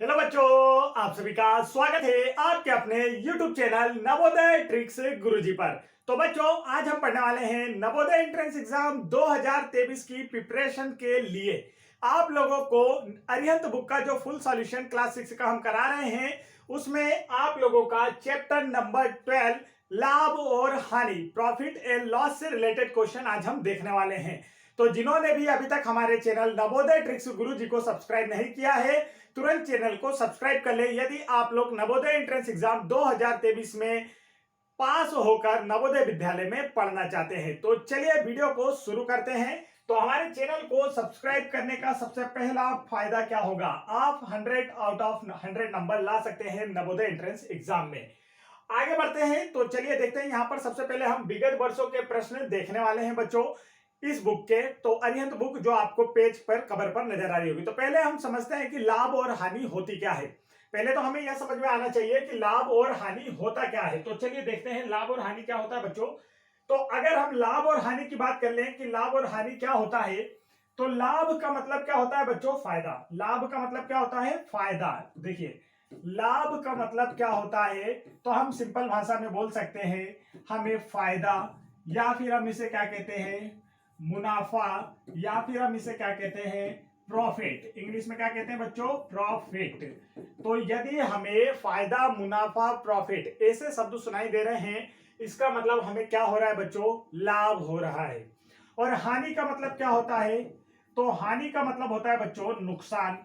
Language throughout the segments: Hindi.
हेलो बच्चों, आप सभी का स्वागत है आपके अपने YouTube चैनल नवोदय ट्रिक्स गुरुजी पर। तो बच्चों, आज हम पढ़ने वाले हैं नवोदय एंट्रेंस एग्जाम 2023 की प्रिपरेशन के लिए आप लोगों को अरिहंत बुक का जो फुल सॉल्यूशन क्लास 6 का हम करा रहे हैं, उसमें आप लोगों का चैप्टर नंबर 12 लाभ और हानि, प्रॉफिट एंड लॉस से रिलेटेड क्वेश्चन आज हम देखने वाले हैं। तो जिन्होंने भी अभी तक हमारे चैनल नवोदय ट्रिक्स गुरुजी को सब्सक्राइब नहीं किया है, तुरंत चैनल को सब्सक्राइब कर ले। यदि आप लोग नवोदय एंट्रेंस एग्जाम 2023 में पास होकर नवोदय विद्यालय में पढ़ना चाहते हैं, तो चलिए वीडियो को शुरू करते हैं। तो हमारे चैनल को सब्सक्राइब करने का सबसे पहला फायदा क्या होगा, आप 100 आउट ऑफ 100 नंबर ला सकते हैं नवोदय एंट्रेंस एग्जाम में। आगे बढ़ते हैं, तो चलिए देखते हैं। यहां पर सबसे पहले हम विगत वर्षों के प्रश्न देखने वाले हैं बच्चों इस बुक के। तो अरिहंत बुक जो आपको पेज पर कवर पर नजर आ रही होगी। तो पहले हम समझते हैं कि लाभ और हानि होती क्या है। पहले तो हमें यह समझ में आना चाहिए कि लाभ और हानि होता क्या है। तो चलिए देखते हैं लाभ और हानि क्या होता है बच्चों। तो अगर हम लाभ और हानि की बात कर लें कि लाभ और हानि क्या होता है, तो लाभ का मतलब क्या होता है बच्चों, फायदा। लाभ का मतलब क्या होता है, फायदा। देखिए, लाभ का मतलब क्या होता है, तो हम सिंपल भाषा में बोल सकते हैं हमें फायदा, या फिर हम इसे क्या कहते हैं, मुनाफा, या फिर हम इसे क्या कहते हैं, प्रॉफिट। इंग्लिश में क्या कहते हैं बच्चों, प्रॉफिट। तो यदि हमें फायदा, मुनाफा, प्रॉफिट ऐसे शब्द सुनाई दे रहे हैं, इसका मतलब हमें क्या हो रहा है बच्चों, लाभ हो रहा है। और हानि का मतलब क्या होता है, तो हानि का मतलब होता है बच्चों नुकसान।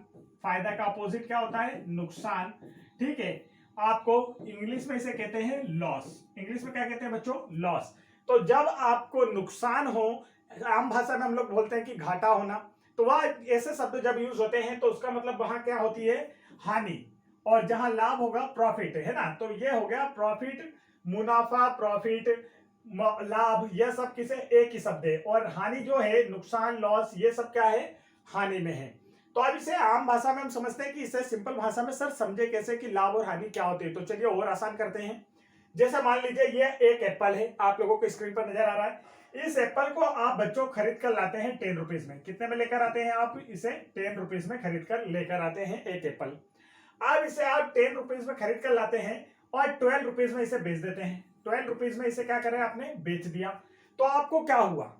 फायदा का अपोजिट क्या होता है, नुकसान। ठीक है, आपको इंग्लिश में इसे कहते हैं लॉस। इंग्लिश में क्या कहते हैं बच्चों, लॉस। तो जब आपको नुकसान हो, आम भाषा में हम लोग बोलते हैं कि घाटा होना, तो वह ऐसे शब्द जब यूज होते हैं तो उसका मतलब वहां क्या होती है, हानि। और जहां लाभ होगा प्रॉफिट, है ना। तो ये हो गया प्रॉफिट, मुनाफा, प्रॉफिट, लाभ, यह सब किसे एक ही शब्द है। और हानि जो है, नुकसान, लॉस, ये सब क्या है, हानि में है। तो अब इसे आम भाषा में हम समझते हैं कि इसे सिंपल भाषा में सर समझे कैसे कि लाभ और हानि क्या होती है। तो चलिए और आसान करते हैं। जैसे मान लीजिए ये एक एप्पल है, आप लोगों को स्क्रीन पर नजर आ रहा है। इस एप्पल को आप बच्चों खरीद कर लाते हैं 10 रुपीज में। कितने में लेकर आते हैं आप इसे, 10 रुपीज में खरीद कर लेकर आते हैं एक एप्पल। अब इसे आप 10 रुपीज में खरीद कर लाते हैं और 12 रुपीज में इसे बेच देते हैं। 12 रुपीज में इसे क्या करें, आपने बेच दिया। तो आपको क्या हुआ,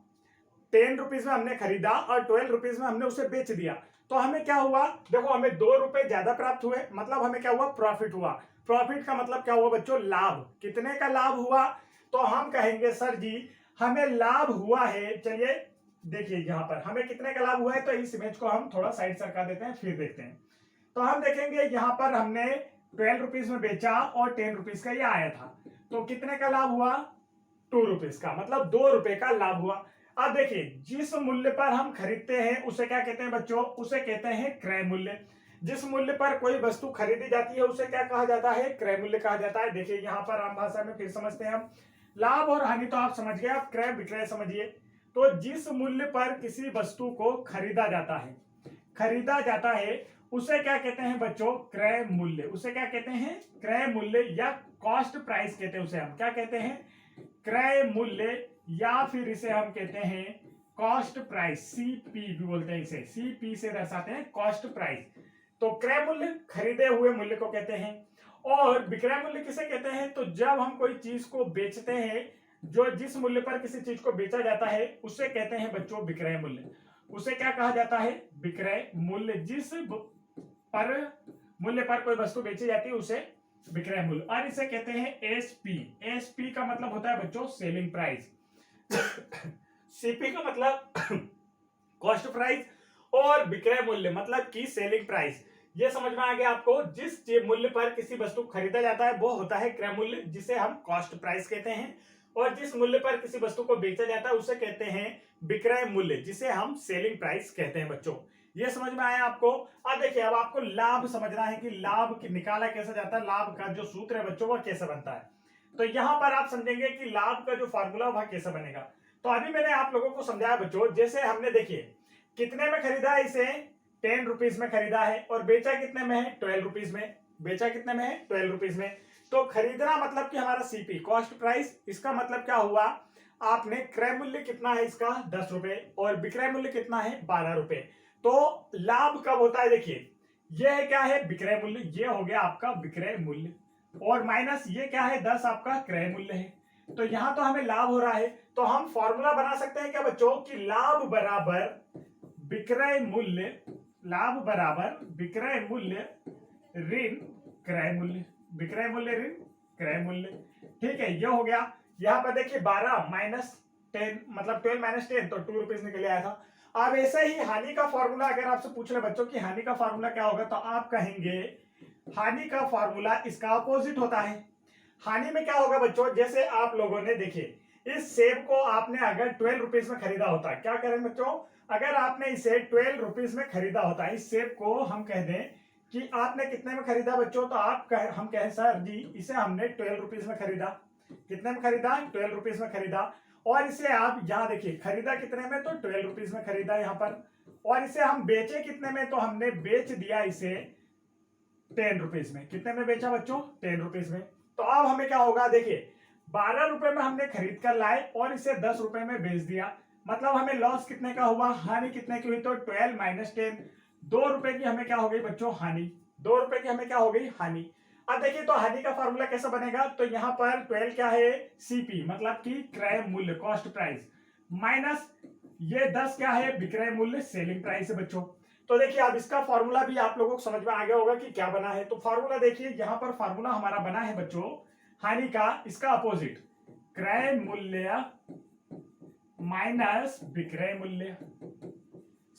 10 रुपीज में हमने खरीदा और 12 रुपीज में हमने उसे बेच दिया। तो हमें क्या हुआ, देखो हमें 2 रुपए ज्यादा प्राप्त हुए, मतलब हमें क्या हुआ, प्रॉफिट हुआ। प्रॉफिट का मतलब क्या हुआ बच्चों, लाभ। कितने का लाभ हुआ, तो हम कहेंगे सर जी हमें लाभ हुआ है। चलिए देखिए यहां पर हमें कितने का लाभ हुआ है। तो इस इमेज को हम थोड़ा साइड सरका देते हैं, फिर देखते हैं। तो हम देखेंगे यहां पर हमने 12 रुपीज में बेचा और 10 रुपीज का ये आया था। तो कितने का लाभ हुआ, 2 रुपीज का, मतलब 2 रुपए का लाभ हुआ। अब देखिए, जिस मूल्य पर हम खरीदते हैं उसे क्या कहते हैं बच्चों, उसे कहते हैं क्रय मूल्य। जिस मूल्य पर कोई वस्तु खरीदी जाती है उसे क्या कहा जाता है, क्रय मूल्य कहा जाता है। देखिए यहां पर आम भाषा में फिर समझते हैं हम। लाभ और हानि तो आप समझ गए, आप क्रय विक्रय समझिए। तो जिस मूल्य पर किसी वस्तु को खरीदा जाता है, खरीदा जाता है, उसे क्या कहते हैं बच्चों, क्रय मूल्य। उसे क्या कहते हैं, क्रय मूल्य, या कॉस्ट प्राइस कहते हैं उसे। हम क्या कहते हैं, क्रय मूल्य, या फिर इसे हम कहते हैं कॉस्ट प्राइस। सीपी भी बोलते हैं इसे, सीपी से दर्शाते हैं कॉस्ट प्राइस। तो क्रय मूल्य खरीदे हुए मूल्य को कहते हैं। और विक्रय मूल्य किसे कहते हैं, तो जब हम कोई चीज को बेचते हैं, जो जिस मूल्य पर किसी चीज को बेचा जाता है उसे कहते हैं बच्चों विक्रय मूल्य। उसे क्या कहा जाता है, विक्रय मूल्य। जिस पर मूल्य पर कोई वस्तु बेची जाती है उसे विक्रय मूल्य। और इसे कहते हैं एसपी। एसपी का मतलब होता है बच्चों सेलिंग प्राइस। सीपी का मतलब कॉस्ट प्राइस, और विक्रय मूल्य मतलब की सेलिंग प्राइस। ये समझ में आ गया आपको। जिस मूल्य पर किसी वस्तु खरीदा जाता है वो होता है क्रय मूल्य, जिसे हम कॉस्ट प्राइस कहते हैं। और जिस मूल्य पर किसी वस्तु को बेचा जाता है उसे कहते हैं विक्रय मूल्य, जिसे हम सेलिंग प्राइस कहते हैं बच्चों। ये समझ में आया आपको। अब देखिए, अब आपको लाभ समझना है कि लाभ निकाला कैसे जाता है, लाभ का जो सूत्र है बच्चों वह कैसे बनता है। तो यहां पर आप समझेंगे कि लाभ का जो फार्मूला वह कैसे बनेगा। तो अभी मैंने आप लोगों को समझाया बच्चों, जैसे हमने देखिए कितने में खरीदा है इसे, 10 रुपीज में खरीदा है, और बेचा कितने में है, 12 रुपीज में। बेचा कितने में है, 12 रुपीज में। तो खरीदना मतलब कि हमारा सीपी, कॉस्ट प्राइस। इसका मतलब क्या हुआ, आपने क्रय मूल्य कितना है इसका, 10 रुपए, और विक्रय मूल्य कितना है, 12 रुपए। तो लाभ कब होता है, देखिए ये है क्या है विक्रय मूल्य, ये हो गया आपका विक्रय मूल्य, और माइनस ये क्या है 10 आपका क्रय मूल्य है। तो यहां तो हमें लाभ हो रहा है, तो हम फॉर्मूला बना सकते हैं क्या बच्चों कि लाभ बराबर विक्रय मूल्य, लाभ बराबर विक्रय मूल्य ऋण क्रय मूल्य, विक्रय मूल्य ऋण क्रय मूल्य। ठीक है, ये हो गया। यहाँ पर देखिए 12 माइनस 10 मतलब 12 माइनस 10 तो 2 रुपीज निकल आया था। अब ऐसे ही हानि का फॉर्मूला अगर आपसे पूछ रहे बच्चों की हानि का फॉर्मूला क्या होगा, तो आप कहेंगे हानि का फॉर्मूला इसका अपोजिट होता है। हानि में क्या होगा बच्चों, जैसे आप लोगों ने देखिए इस सेब को आपने अगर 12 रुपीज में खरीदा होता, क्या करें बच्चों, अगर आपने इसे 12 रुपीज में खरीदा होता, इस सेब को हम कह दें कि आपने कितने में खरीदा बच्चों, तो हम कहें सर जी इसे हमने 12 रुपीज में खरीदा। कितने में खरीदा, 12 रुपीज में खरीदा। और इसे आप यहाँ देखिए खरीदा कितने में, तो 12 रुपीज में खरीदा यहाँ पर। और इसे हम बेचे कितने में, तो हमने बेच दिया इसे 10 रुपीज में। कितने में बेचा बच्चों, 10 रुपीज में। तो अब हमें क्या होगा, देखिए 12 रुपए में हमने खरीद कर लाए और इसे 10 रुपए में बेच दिया, मतलब हमें लॉस कितने का हुआ, हानि कितने की हुई, तो 12 माइनस 10, 2 रुपए की हमें क्या हो गई बच्चों हानि, 2 रुपए की हमें क्या हो गई हानि। अब देखिए तो हानि का फॉर्मूला कैसा बनेगा, तो यहाँ पर 12 क्या है सीपी मतलब कि क्रय मूल्य कॉस्ट प्राइस, माइनस ये 10 क्या है विक्रय मूल्य सेलिंग प्राइस है बच्चों। तो देखिए अब इसका फॉर्मूला भी आप लोगों को समझ में आ गया होगा कि क्या बना है। तो फॉर्मूला देखिए यहाँ पर फॉर्मूला हमारा बना है बच्चों हानि का, इसका अपोजिट क्रय मूल्य माइनस विक्रय मूल्य।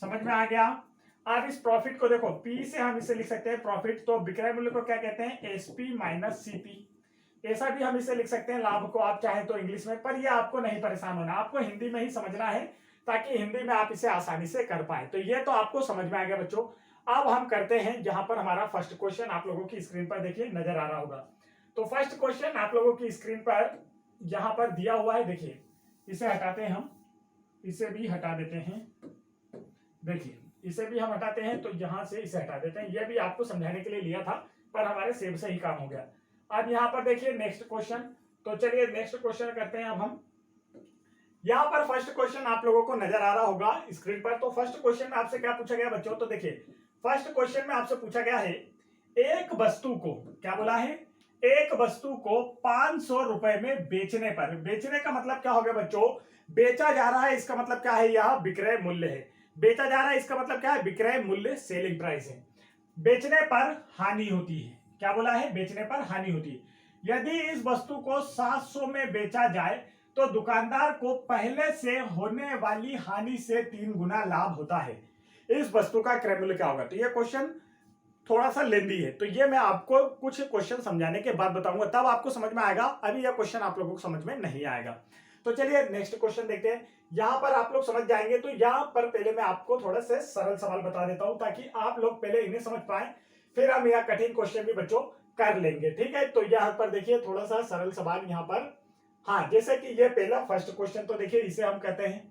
समझ में आ गया। आप इस प्रॉफिट को देखो पी से हम इसे लिख सकते हैं प्रॉफिट, तो विक्रय मूल्य को क्या कहते हैं एसपी माइनस सीपी। ऐसा भी हम इसे लिख सकते हैं लाभ को, आप चाहें तो इंग्लिश में, पर ये आपको नहीं परेशान होना, आपको हिंदी में ही समझना है ताकि हिंदी में आप इसे आसानी से कर पाए। तो ये तो आपको समझ में आ गया बच्चों। अब हम करते हैं यहाँ पर हमारा फर्स्ट क्वेश्चन, आप लोगों की स्क्रीन पर देखिए नजर आ रहा होगा। तो फर्स्ट क्वेश्चन आप लोगों की स्क्रीन पर यहाँ पर दिया हुआ है, देखिए इसे हटाते हैं हम, इसे भी हटा देते हैं, देखिए इसे भी हम हटाते हैं, तो यहां से इसे हटा देते हैं। यह भी आपको समझाने के लिए लिया था पर हमारे सेब से ही काम हो गया। अब यहाँ पर देखिए नेक्स्ट क्वेश्चन, तो चलिए नेक्स्ट क्वेश्चन करते हैं अब हम। यहाँ पर फर्स्ट क्वेश्चन आप लोगों को नजर आ रहा होगा स्क्रीन पर। तो फर्स्ट क्वेश्चन में आपसे क्या पूछा गया बच्चों, तो देखिए फर्स्ट क्वेश्चन में आपसे पूछा गया है एक वस्तु को, क्या बोला है, एक वस्तु को 500 रुपए में बेचने पर, बेचने का मतलब क्या हो गया बच्चों, बेचा जा रहा है, इसका मतलब क्या है, यह विक्रय मूल्य है। बेचा जा रहा है इसका मतलब क्या है, विक्रय मूल्य सेलिंग प्राइस है। बेचने पर हानि होती है, क्या बोला है, बेचने पर हानि होती है। यदि इस वस्तु को 700 में बेचा जाए तो दुकानदार को पहले से होने वाली हानि से 3 गुना लाभ होता है। इस वस्तु का क्रय मूल्य क्या होगा। तो यह क्वेश्चन थोड़ा सा लेंदी है, तो ये मैं आपको कुछ क्वेश्चन समझाने के बाद बताऊंगा, तब आपको समझ में आएगा, अभी यह क्वेश्चन आप लोगों को समझ में नहीं आएगा। तो चलिए नेक्स्ट क्वेश्चन देखते हैं। यहां पर आप लोग समझ जाएंगे, तो यहां पर पहले मैं आपको थोड़ा से सरल सवाल बता देता हूं ताकि आप लोग पहले इन्हें समझ पाए, फिर हम यह कठिन क्वेश्चन भी बच्चों कर लेंगे। ठीक है, तो यहां पर देखिए थोड़ा सा सरल सवाल यहाँ पर, हाँ जैसे कि ये पहला फर्स्ट क्वेश्चन, तो देखिए इसे हम कहते हैं,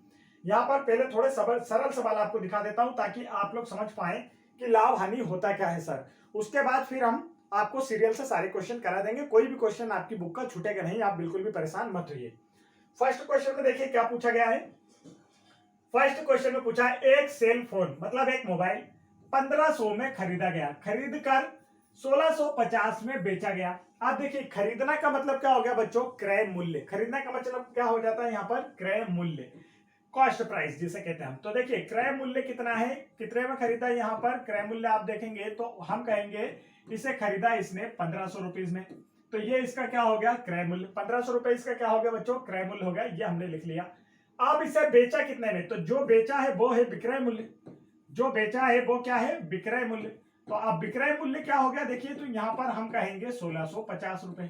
यहाँ पर पहले थोड़े सरल सवाल आपको दिखा देता हूं ताकि आप लोग समझ पाए कि लाभ हानि होता क्या है सर। उसके बाद फिर हम आपको सीरियल से सारे क्वेश्चन करा देंगे, कोई भी क्वेश्चन आपकी बुक का छूटेगा नहीं, आप बिल्कुल भी परेशान मत रहिए। फर्स्ट क्वेश्चन में देखिए क्या पूछा गया है। फर्स्ट क्वेश्चन में पूछा है एक सेल फोन मतलब एक मोबाइल 1500 में खरीदा गया, खरीद कर 1650 में बेचा गया। अब देखिए खरीदना का मतलब क्या हो गया बच्चों, क्रय मूल्य। खरीदना का मतलब क्या हो जाता है यहाँ पर, क्रय मूल्य, कॉस्ट प्राइस जिसे कहते हैं हम। तो देखिए क्रय मूल्य कितना है, कितने में खरीदा है, यहाँ पर क्रय मूल्य आप देखेंगे तो हम कहेंगे इसे खरीदा इसने 1500 रुपीज में, तो ये इसका क्या हो गया क्रय मूल्य, 1500 रुपए इसका क्या हो गया बच्चों क्रय मूल्य हो गया, ये हमने लिख लिया। अब इसे बेचा कितने में, तो जो बेचा है वो है विक्रय मूल्य, जो बेचा है वो क्या है विक्रय मूल्य। तो अब विक्रय मूल्य क्या हो गया देखिए, तो यहाँ पर हम कहेंगे 1650 रुपए।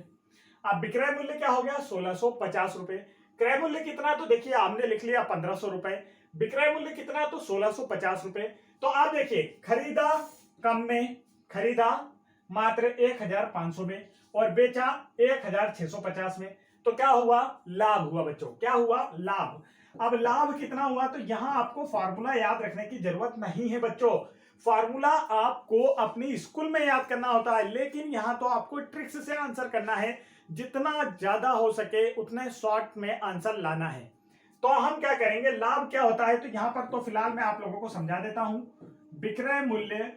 अब विक्रय मूल्य क्या हो गया 1650 रुपए। क्रय मूल्य कितना, तो देखिए हमने लिख लिया 1500 रुपए, विक्रय मूल्य कितना तो 1650 रुपए। तो आप देखिए खरीदा कम में, खरीदा मात्र 1500 में और बेचा 1650 में, तो क्या हुआ लाभ हुआ बच्चों, क्या हुआ लाभ। अब लाभ कितना हुआ, तो यहां आपको फार्मूला याद रखने की जरूरत नहीं है बच्चों, फार्मूला आपको अपनी स्कूल में याद करना होता है, लेकिन यहां तो आपको ट्रिक्स से आंसर करना है, जितना ज्यादा हो सके उतने शॉर्ट में आंसर लाना है। तो हम क्या करेंगे, लाभ क्या होता है, तो यहां पर तो फिलहाल मैं आप लोगों को समझा देता हूं, विक्रय मूल्य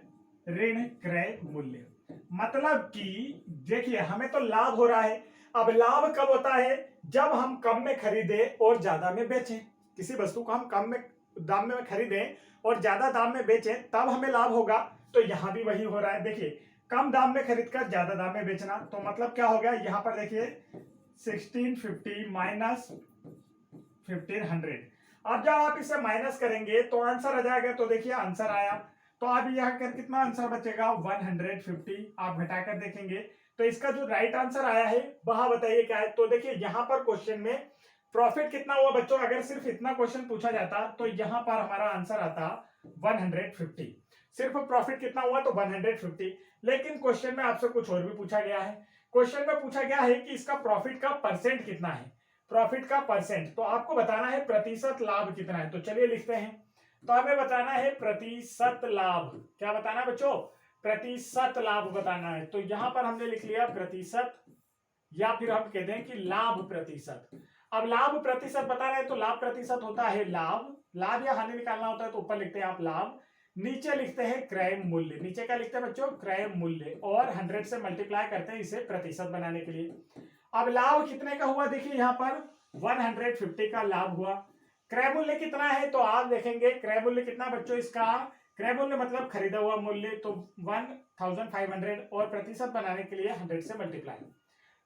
ऋण क्रय मूल्य। मतलब कि देखिए हमें तो लाभ हो रहा है। अब लाभ कब होता है? जब हम कम में खरीदे और ज्यादा में बेचें। किसी वस्तु को हम कम में दाम में खरीदें और ज्यादा दाम में बेचें तब हमें लाभ होगा। तो यहां भी वही हो रहा है। देखिए कम दाम में खरीदकर ज्यादा दाम में बेचना, तो मतलब क्या हो गया यहां पर देखिए 1650 माइनस 1500। अब जब आप इसे माइनस करेंगे तो आंसर आ जाएगा। तो देखिए आंसर आया। तो अब यहाँ कर कितना आंसर बचेगा 150। आप घटाकर देखेंगे तो इसका जो राइट आंसर आया है वह बताइए क्या है। तो देखिए यहाँ पर क्वेश्चन में प्रॉफिट कितना हुआ बच्चों, अगर सिर्फ इतना क्वेश्चन पूछा जाता तो यहाँ पर हमारा आंसर आता 150। सिर्फ प्रॉफिट कितना हुआ तो 150। लेकिन क्वेश्चन में आपसे कुछ और भी पूछा गया है। क्वेश्चन में पूछा गया है कि इसका प्रॉफिट का परसेंट कितना है। प्रॉफिट का परसेंट तो आपको बताना है प्रतिशत लाभ कितना है। तो चलिए लिखते हैं। तो हमें बताना है प्रतिशत लाभ। क्या बताना है बच्चों? प्रतिशत लाभ बताना है। तो यहां पर हमने लिख लिया प्रतिशत, या फिर हम कहते हैं कि लाभ प्रतिशत। अब लाभ प्रतिशत बताना है तो लाभ प्रतिशत होता है लाभ। लाभ या हानि निकालना होता है तो ऊपर लिखते हैं आप लाभ, नीचे लिखते हैं क्रय मूल्य। नीचे क्या लिखते हैं बच्चों? क्रय मूल्य, और 100 से मल्टीप्लाई करते हैं इसे प्रतिशत बनाने के लिए। अब लाभ कितने का हुआ? देखिए यहाँ पर 150 का लाभ हुआ। क्रय मूल्य कितना है? तो आप देखेंगे क्रय मूल्य कितना बच्चों इसका। क्रय मूल्य मतलब खरीदा हुआ मूल्य, तो 1500, और प्रतिशत बनाने के लिए 100 से मल्टीप्लाई।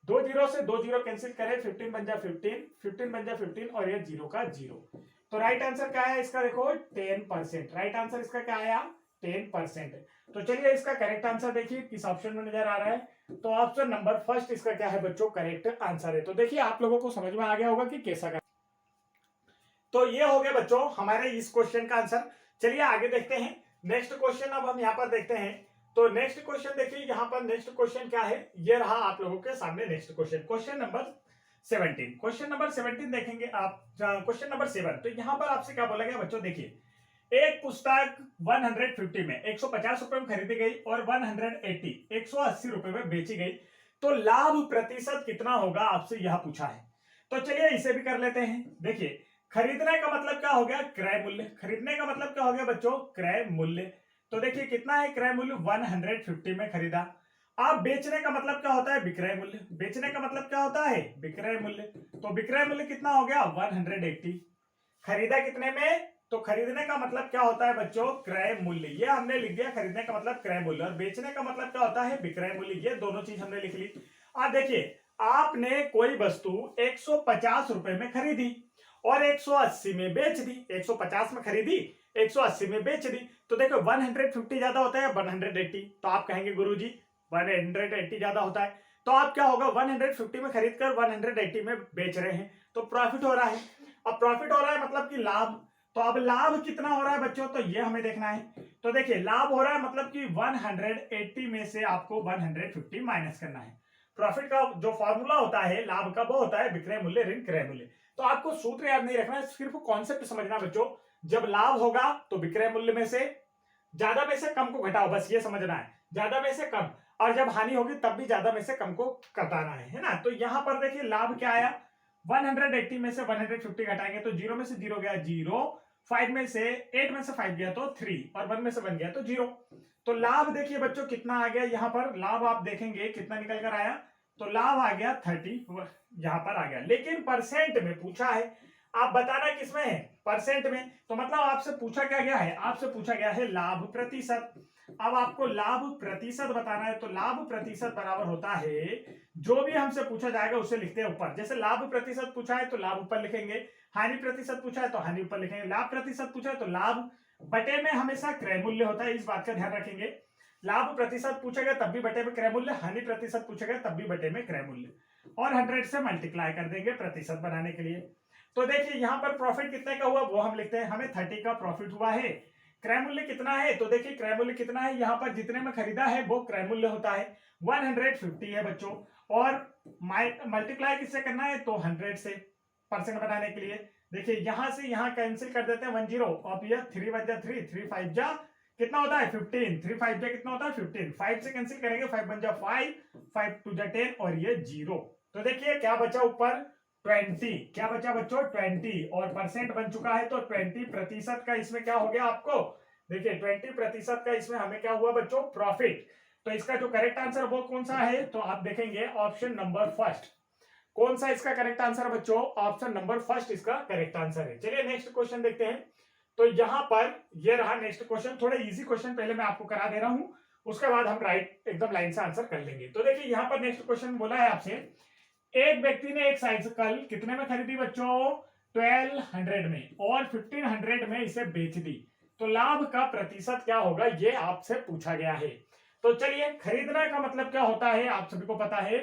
2 जीरो से 2 जीरो कैंसिल करें, 15 बन जा 15, 15 बन जा 15, और ये जीरो का जीरो। तो राइट आंसर क्या है इसका? देखो 10%। राइट आंसर इसका क्या आया? 10%। तो चलिए इसका करेक्ट आंसर देखिए किस ऑप्शन में नजर आ रहा है। तो ऑप्शन नंबर फर्स्ट इसका क्या है बच्चों? करेक्ट आंसर है। तो देखिए आप लोगों को समझ में आ गया होगा कि कैसा कर। तो ये हो गया बच्चों हमारे इस क्वेश्चन का आंसर। चलिए आगे देखते हैं नेक्स्ट क्वेश्चन। अब हम यहाँ पर देखते हैं। तो नेक्स्ट क्वेश्चन देखिए यहाँ पर नेक्स्ट क्वेश्चन क्या है, ये रहा आप लोगों के सामने next question. Question number 17। Question number 17 देखेंगे आप। Question number 7। तो यहाँ पर आपसे क्या बोला गया बच्चों? देखिए एक पुस्तक 150 में 150 रुपए में खरीदी गई और 180 रुपए में बेची गई, तो लाभ प्रतिशत कितना होगा आपसे यह पूछा है। तो चलिए इसे भी कर लेते हैं। देखिए खरीदने का मतलब क्या हो गया? क्रय मूल्य। खरीदने का मतलब क्या हो गया बच्चों? क्रय मूल्य। तो देखिए कितना है क्रय मूल्य? 150 में खरीदा। अब बेचने का मतलब क्या होता है? विक्रय मूल्य। बेचने का मतलब क्या होता है? विक्रय मूल्य। तो विक्रय मूल्य कितना हो गया? 180। खरीदा कितने में? तो खरीदने का मतलब क्या होता है बच्चों? क्रय मूल्य। ये हमने लिख दिया, खरीदने का मतलब क्रय मूल्य, और बेचने का मतलब क्या होता है? विक्रय मूल्य। ये दोनों चीज हमने लिख ली। अब देखिए आपने कोई वस्तु 150 रुपए में खरीदी और 180 में बेच दी। 150 में खरीदी, 180 में बेच दी। तो देखो 150 ज्यादा होता है 180। तो आप कहेंगे गुरुजी 180 ज्यादा होता है, तो आप क्या होगा 150 में खरीद कर 180 में बेच रहे हैं, तो प्रॉफिट हो रहा है। अब प्रॉफिट हो रहा है मतलब कि लाभ। तो अब लाभ कितना हो रहा है बच्चों? तो ये हमें देखना है। तो देखिए लाभ हो रहा है मतलब कि 180 में से आपको 150 माइनस करना है। प्रॉफिट का जो फॉर्मूला होता है लाभ का, वो होता है विक्रय मूल्य ऋण क्रय मूल्य। तो आपको सूत्र याद नहीं रखना है, सिर्फ कॉन्सेप्ट समझना बच्चों। जब लाभ होगा तो विक्रय मूल्य में से ज्यादा में से कम को घटाओ, बस ये समझना है, ज्यादा में से कम। और जब हानि होगी तब भी ज्यादा में से कम को घटाना है ना। तो यहां पर देखिए लाभ क्या आया? 180 में से 150 घटाएंगे तो 0 में से 0 गया 0, 5 में से 8 में से 5 गया तो 3, और 1 में से 1 गया तो 0। तो लाभ देखिए बच्चों कितना आ गया यहाँ पर? लाभ आप देखेंगे कितना निकल कर आया। तो लाभ आ गया 30 यहाँ पर आ गया। लेकिन परसेंट में पूछा है, आप बताना किसमें है? परसेंट में। तो मतलब आपसे पूछा क्या गया है? आपसे पूछा गया है लाभ प्रतिशत। अब आपको लाभ प्रतिशत बताना है, तो लाभ प्रतिशत बराबर होता है जो भी हमसे पूछा जाएगा उसे लिखते हैं ऊपर। जैसे लाभ प्रतिशत पूछा है तो लाभ ऊपर लिखेंगे, हानि प्रतिशत पूछा है तो हानि ऊपर लिखेंगे, लाभ प्रतिशत पूछा है तो लाभ बटे में हमेशा क्रय मूल्य होता है, इस बात का ध्यान रखेंगे। लाभ प्रतिशत पूछेगा तब भी बटे में क्रय मूल्य, हानि प्रतिशत पूछेगा तब भी बटे में क्रय मूल्य, और 100 से मल्टीप्लाई कर देंगे प्रतिशत बनाने के लिए। तो देखिए यहाँ पर प्रॉफिट कितने का हुआ वो हम लिखते हैं, हमें 30 का प्रॉफिट हुआ है। क्रय मूल्य कितना है? तो देखिए क्रय मूल्य कितना है, यहाँ पर जितने में खरीदा है वो क्रय मूल्य होता है 150 है बच्चों, और मल्टीप्लाई किससे करना है? तो 100 से परसेंट बनाने के लिए। देखिए यहां से यहां कैंसिल कर देते हैं 10, अब ये 3 बच जा 3, 3 5 जा कितना होता है 15, 3 5 जा कितना होता है 15, 5 से कैंसिल करेंगे 5 बन जा 5, 5 2 जा 10, और ये 0। तो देखिए क्या बचा ऊपर? 20। क्या बचा बच्चों? 20, और परसेंट बन चुका है तो 20 प्रतिशत का इसमें क्या हो गया आपको? देखिए 20% का इसमें हमें क्या हुआ बच्चों, प्रॉफिट। तो इसका जो करेक्ट आंसर वो कौन सा है, तो आप देखेंगे ऑप्शन नंबर फर्स्ट। कौन सा इसका करेक्ट आंसर है बच्चों, ऑप्शन नंबर फर्स्ट इसका करेक्ट आंसर है। चलिए नेक्स्ट क्वेश्चन देखते हैं। तो यहां पर ये रहा नेक्स्ट क्वेश्चन, थोड़ा इजी क्वेश्चन पहले मैं आपको करा दे रहा हूं, उसके बाद हम राइट एकदम लाइन से आंसर कर लेंगे। तो देखिए यहां पर नेक्स्ट क्वेश्चन बोला है आपसे, एक व्यक्ति ने एक साइकिल कितने में खरीदी बच्चों, 1200 में, और 1500 में इसे बेच दी, तो लाभ का प्रतिशत क्या होगा, ये आपसे पूछा गया है। तो चलिए, खरीदना का मतलब क्या होता है आप सभी को पता है,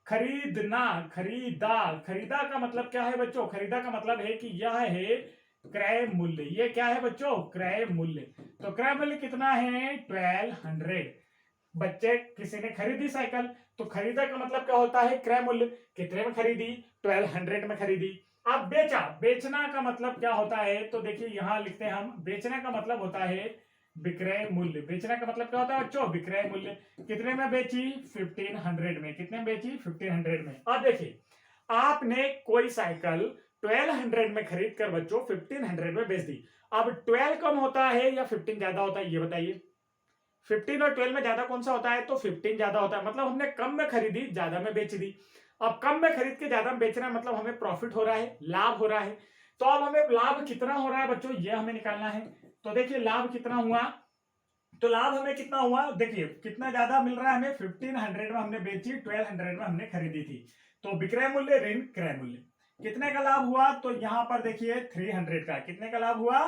खरीदना, खरीदा, खरीदा का मतलब क्या है बच्चों, खरीदा का मतलब है कि यह है क्रय मूल्य। ये क्या है बच्चों, क्रय मूल्य। तो क्रय मूल्य कितना है, 1200। बच्चे किसी ने खरीदी साइकिल, तो खरीदा का मतलब क्या होता है, क्रय मूल्य। कितने में खरीदी, 1200 में खरीदी। अब बेचा, बेचना का मतलब क्या होता है, तो देखिए यहां लिखते हैं हम, बेचने का मतलब होता है विक्रय मूल्य। बेचने का मतलब क्या होता है बच्चों, विक्रय मूल्य। कितने में बेची, 1500 में। कितने में बेची, 1500 में। अब देखिए आपने कोई साइकिल 1200 में खरीद कर बच्चों 1500 में बेच दी। अब 12 कम होता है या 15 ज्यादा होता है, ये बताइए। 15 और 12 में ज्यादा कौन सा होता है, तो 15 ज्यादा होता है। मतलब हमने कम में खरीदी, ज्यादा में बेच दी। अब कम में खरीद के ज्यादा में बेचना मतलब हमें प्रॉफिट हो रहा है, लाभ हो रहा है। तो अब हमें लाभ कितना हो रहा है बच्चों, ये हमें निकालना है। तो देखिए लाभ कितना हुआ, तो लाभ हमें कितना हुआ, देखिए कितना ज्यादा मिल रहा है हमें, 1500 में हमने बेची, 1200 में हमने खरीदी थी। तो विक्रय मूल्य ऋण क्रय मूल्य, कितने का लाभ हुआ, तो यहां पर देखिए 300 का, कितने का लाभ हुआ,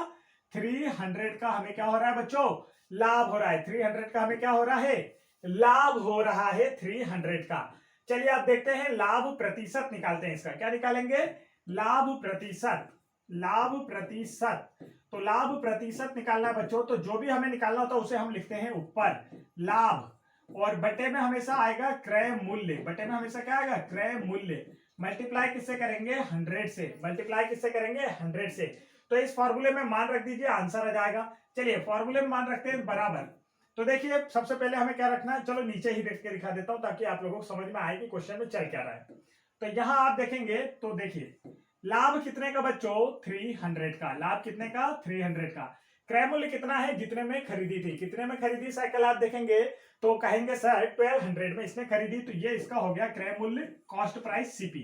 300 का हमें क्या हो रहा है बच्चों, लाभ हो रहा है। 300 का हमें क्या हो रहा है, लाभ हो रहा है 300 का। चलिए आप देखते हैं लाभ प्रतिशत निकालते हैं, इसका क्या निकालेंगे, लाभ प्रतिशत। लाभ प्रतिशत, तो लाभ प्रतिशत निकालना है बच्चों, तो जो भी हमें निकालना होता है उसे हम लिखते हैं ऊपर लाभ, और बटे में हमेशा आएगा क्रय मूल्य। बटे में हमेशा क्या आएगा, क्रय मूल्य। मल्टीप्लाई किससे करेंगे, 100 से। मल्टीप्लाई किससे करेंगे, 100 से। तो इस फॉर्मूले में मान रख दीजिए, आंसर आ जाएगा। चलिए फॉर्मूले में मान रखते हैं बराबर। तो देखिए सबसे पहले हमें क्या रखना है, चलो नीचे ही देख के दिखा देता हूं ताकि आप लोगों को समझ में आए कि क्वेश्चन में चल क्या रहा है। तो यहां आप देखेंगे तो देखिए लाभ कितने का बच्चों, 300 का। लाभ कितने का, 300 का। क्रय मूल्य कितना है, जितने में खरीदी थी। कितने में खरीदी साइकिल, आप देखेंगे तो कहेंगे सर 1200 में इसने खरीदी, तो ये इसका हो गया क्रय मूल्य, कॉस्ट प्राइस सीपी।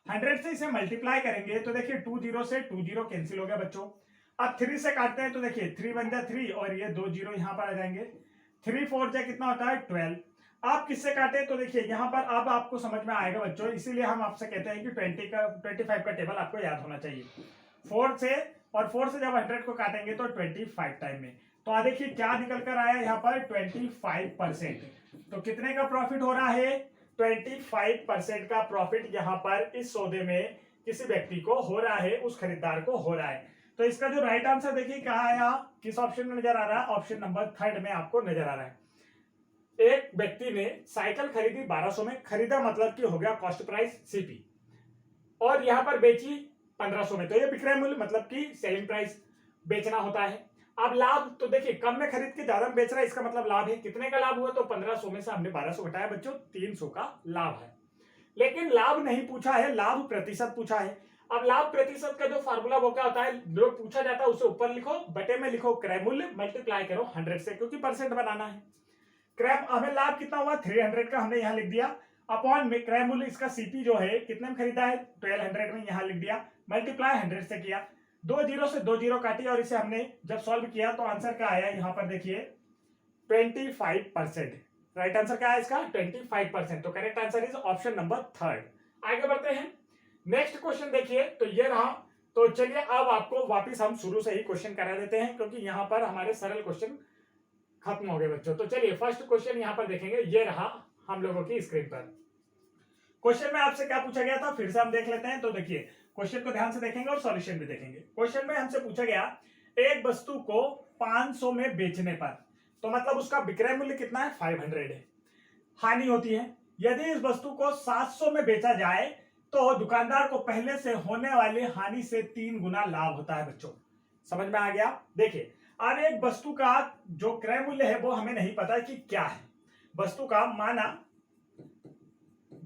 100 से इसे मल्टीप्लाई करेंगे तो देखिए 20 से 20 कैंसिल हो गया बच्चों। अब 3 से काटते हैं तो देखिए 3 बन जाए 3, और ये 2 जीरो यहां पर आ जाएंगे। 3 4 जा कितना होता है, 12। आप किससे काटे, तो देखिए यहां पर अब आपको समझ में आएगा बच्चों, इसीलिए हम आपसे कहते हैं कि 25 का टेबल आपको याद होना चाहिए। 4 से, और 4 से जब 100 को काटेंगे तो 25 टाइम में, तो आ देखिए क्या निकल कर आया यहाँ पर, 25%। तो कितने का प्रॉफिट हो रहा है, 25% का प्रॉफिट यहाँ पर इस सौदे में किसी व्यक्ति को हो रहा है, उस खरीदार को हो रहा है। तो इसका जो राइट आंसर देखिए कहा आया, किस ऑप्शन में नजर आ रहा है, ऑप्शन नंबर 3 में आपको नजर आ रहा है। एक व्यक्ति ने साइकिल खरीदी 1200 में, खरीदा मतलब कि हो गया कॉस्ट प्राइस सीपी, और यहां पर बेची 1500 में, तो ये विक्रय मूल्य मतलब कि सेलिंग प्राइस बेचना होता है। अब लाभ, तो देखिए कम में खरीद के ज्यादा में बेच रहा है, इसका मतलब लाभ है। कितने का लाभ हुआ, तो 1500 में से हमने 1200 घटाया बच्चों, 300 का लाभ है। लेकिन लाभ नहीं पूछा है, लाभ प्रतिशत पूछा है। अब लाभ प्रतिशत का जो फार्मूला वो क्या होता है, जो पूछा जाता है उसे ऊपर लिखो, बटे में लिखो क्रय मूल्य, मल्टीप्लाई करो 100 से, क्योंकि परसेंट बनाना है। क्रय, हमें लाभ कितना हुआ 300 का, हमने यहां लिख दिया, अपॉन में क्रय मूल्य, इसका सीपी जो है कितने में खरीदा है, 1200 में, यहां लिख दिया, मल्टीप्लाई 100 से किया। 2 जीरो से 2 जीरो काटी, और इसे हमने जब सॉल्व किया तो आंसर क्या आया, यहां पर देखिए 25%। राइट आंसर क्या है इसका, 25%। तो correct answer is option number 3। आगे बढ़ते हैं, नेक्स्ट क्वेश्चन देखिए, तो ये रहा। तो चलिए अब आपको वापिस हम शुरू से ही क्वेश्चन करा देते हैं, क्योंकि यहां पर हमारे सरल क्वेश्चन खत्म हो गए बच्चों। तो चलिए फर्स्ट क्वेश्चन यहां पर देखेंगे, ये रहा हम लोगों की स्क्रीन पर। क्वेश्चन में आपसे क्या पूछा गया था, फिर से हम देख लेते हैं। तो देखिए क्वेश्चन को ध्यान से देखेंगे और सॉल्यूशन भी देखेंगे। क्वेश्चन में हमसे पूछा गया, एक वस्तु को 500 में बेचने पर, तो मतलब उसका विक्रय मूल्य कितना है, 500 है, हानि होती है। यदि इस वस्तु को 700 में बेचा जाए तो दुकानदार को पहले से होने वाली हानि से 3 गुना लाभ होता है बच्चों। समझ में आ गया। देखिए अब एक वस्तु का जो क्रय मूल्य है वो हमें नहीं पता कि क्या है। वस्तु का माना,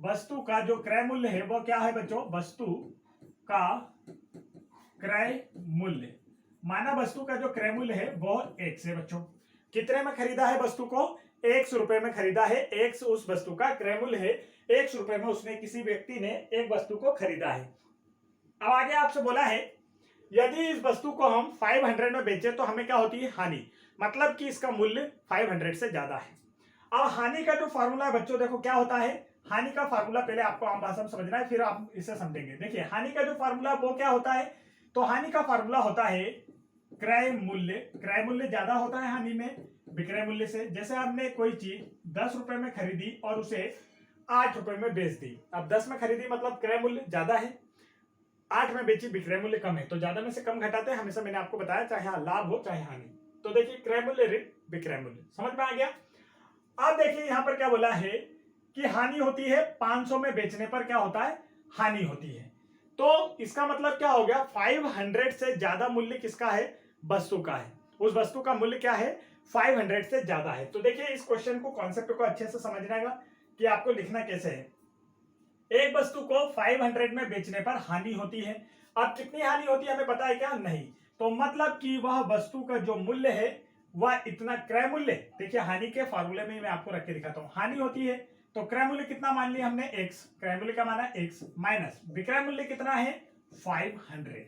वस्तु का जो क्रय मूल्य है वो क्या है बच्चों, वस्तु का क्रय मूल्य माना वस्तु का जो क्रय मूल्य है वो x है बच्चों। कितने में खरीदा है वस्तु को? 100 रुपए में खरीदा है। 100 उस वस्तु का क्रय मूल्य है। 100 रुपए में उसने किसी व्यक्ति ने एक वस्तु को खरीदा है। अब आगे आपसे बोला है यदि इस वस्तु को हम 500 में बेचे तो हमें क्या होती है? हानि। मतलब कि इसका मूल्य 500 से ज्यादा है। अब हानि का जो फॉर्मूला है बच्चों, देखो क्या होता है। हानि का फार्मूला पहले आपको आम भाषा में समझना है, फिर आप इसे समझेंगे। देखिए हानि का जो फार्मूला वो क्या होता है, तो हानि का फार्मूला होता है क्रय मूल्य। क्रय मूल्य ज्यादा होता है हानि में विक्रय मूल्य से। जैसे आपने कोई चीज 10 रुपए में खरीदी और उसे 8 रुपए में बेच दी। अब 10 में खरीदी मतलब क्रय मूल्य ज्यादा है, 8 में बेची विक्रय मूल्य कम है, तो ज्यादा में से कम घटाते हैं हमेशा। मैंने आपको बताया चाहे लाभ हो चाहे हानि। तो देखिए क्रय मूल्य ऋण विक्रय मूल्य, समझ में आ गया। अब देखिए यहां पर क्या बोला है कि हानि होती है 500 में बेचने पर क्या होता है? हानि होती है। तो इसका मतलब क्या हो गया? 500 से ज्यादा मूल्य किसका है? वस्तु का है। उस वस्तु का मूल्य क्या है? 500 से ज्यादा है। तो देखिए इस क्वेश्चन को, कॉन्सेप्ट को अच्छे से समझना है कि आपको लिखना कैसे है। एक वस्तु को 500 में बेचने पर हानि होती है। अब कितनी हानि होती है हमें पता है क्या? नहीं। तो मतलब कि वह वस्तु का जो मूल्य है वह इतना, क्रय मूल्य, देखिए हानि के फॉर्मूले में मैं आपको रख के दिखाता हूं। हानि होती है तो क्रय मूल्य कितना मान लिया हमने? x। क्रय मूल्य का माना x माइनस विक्रय मूल्य कितना है? 500।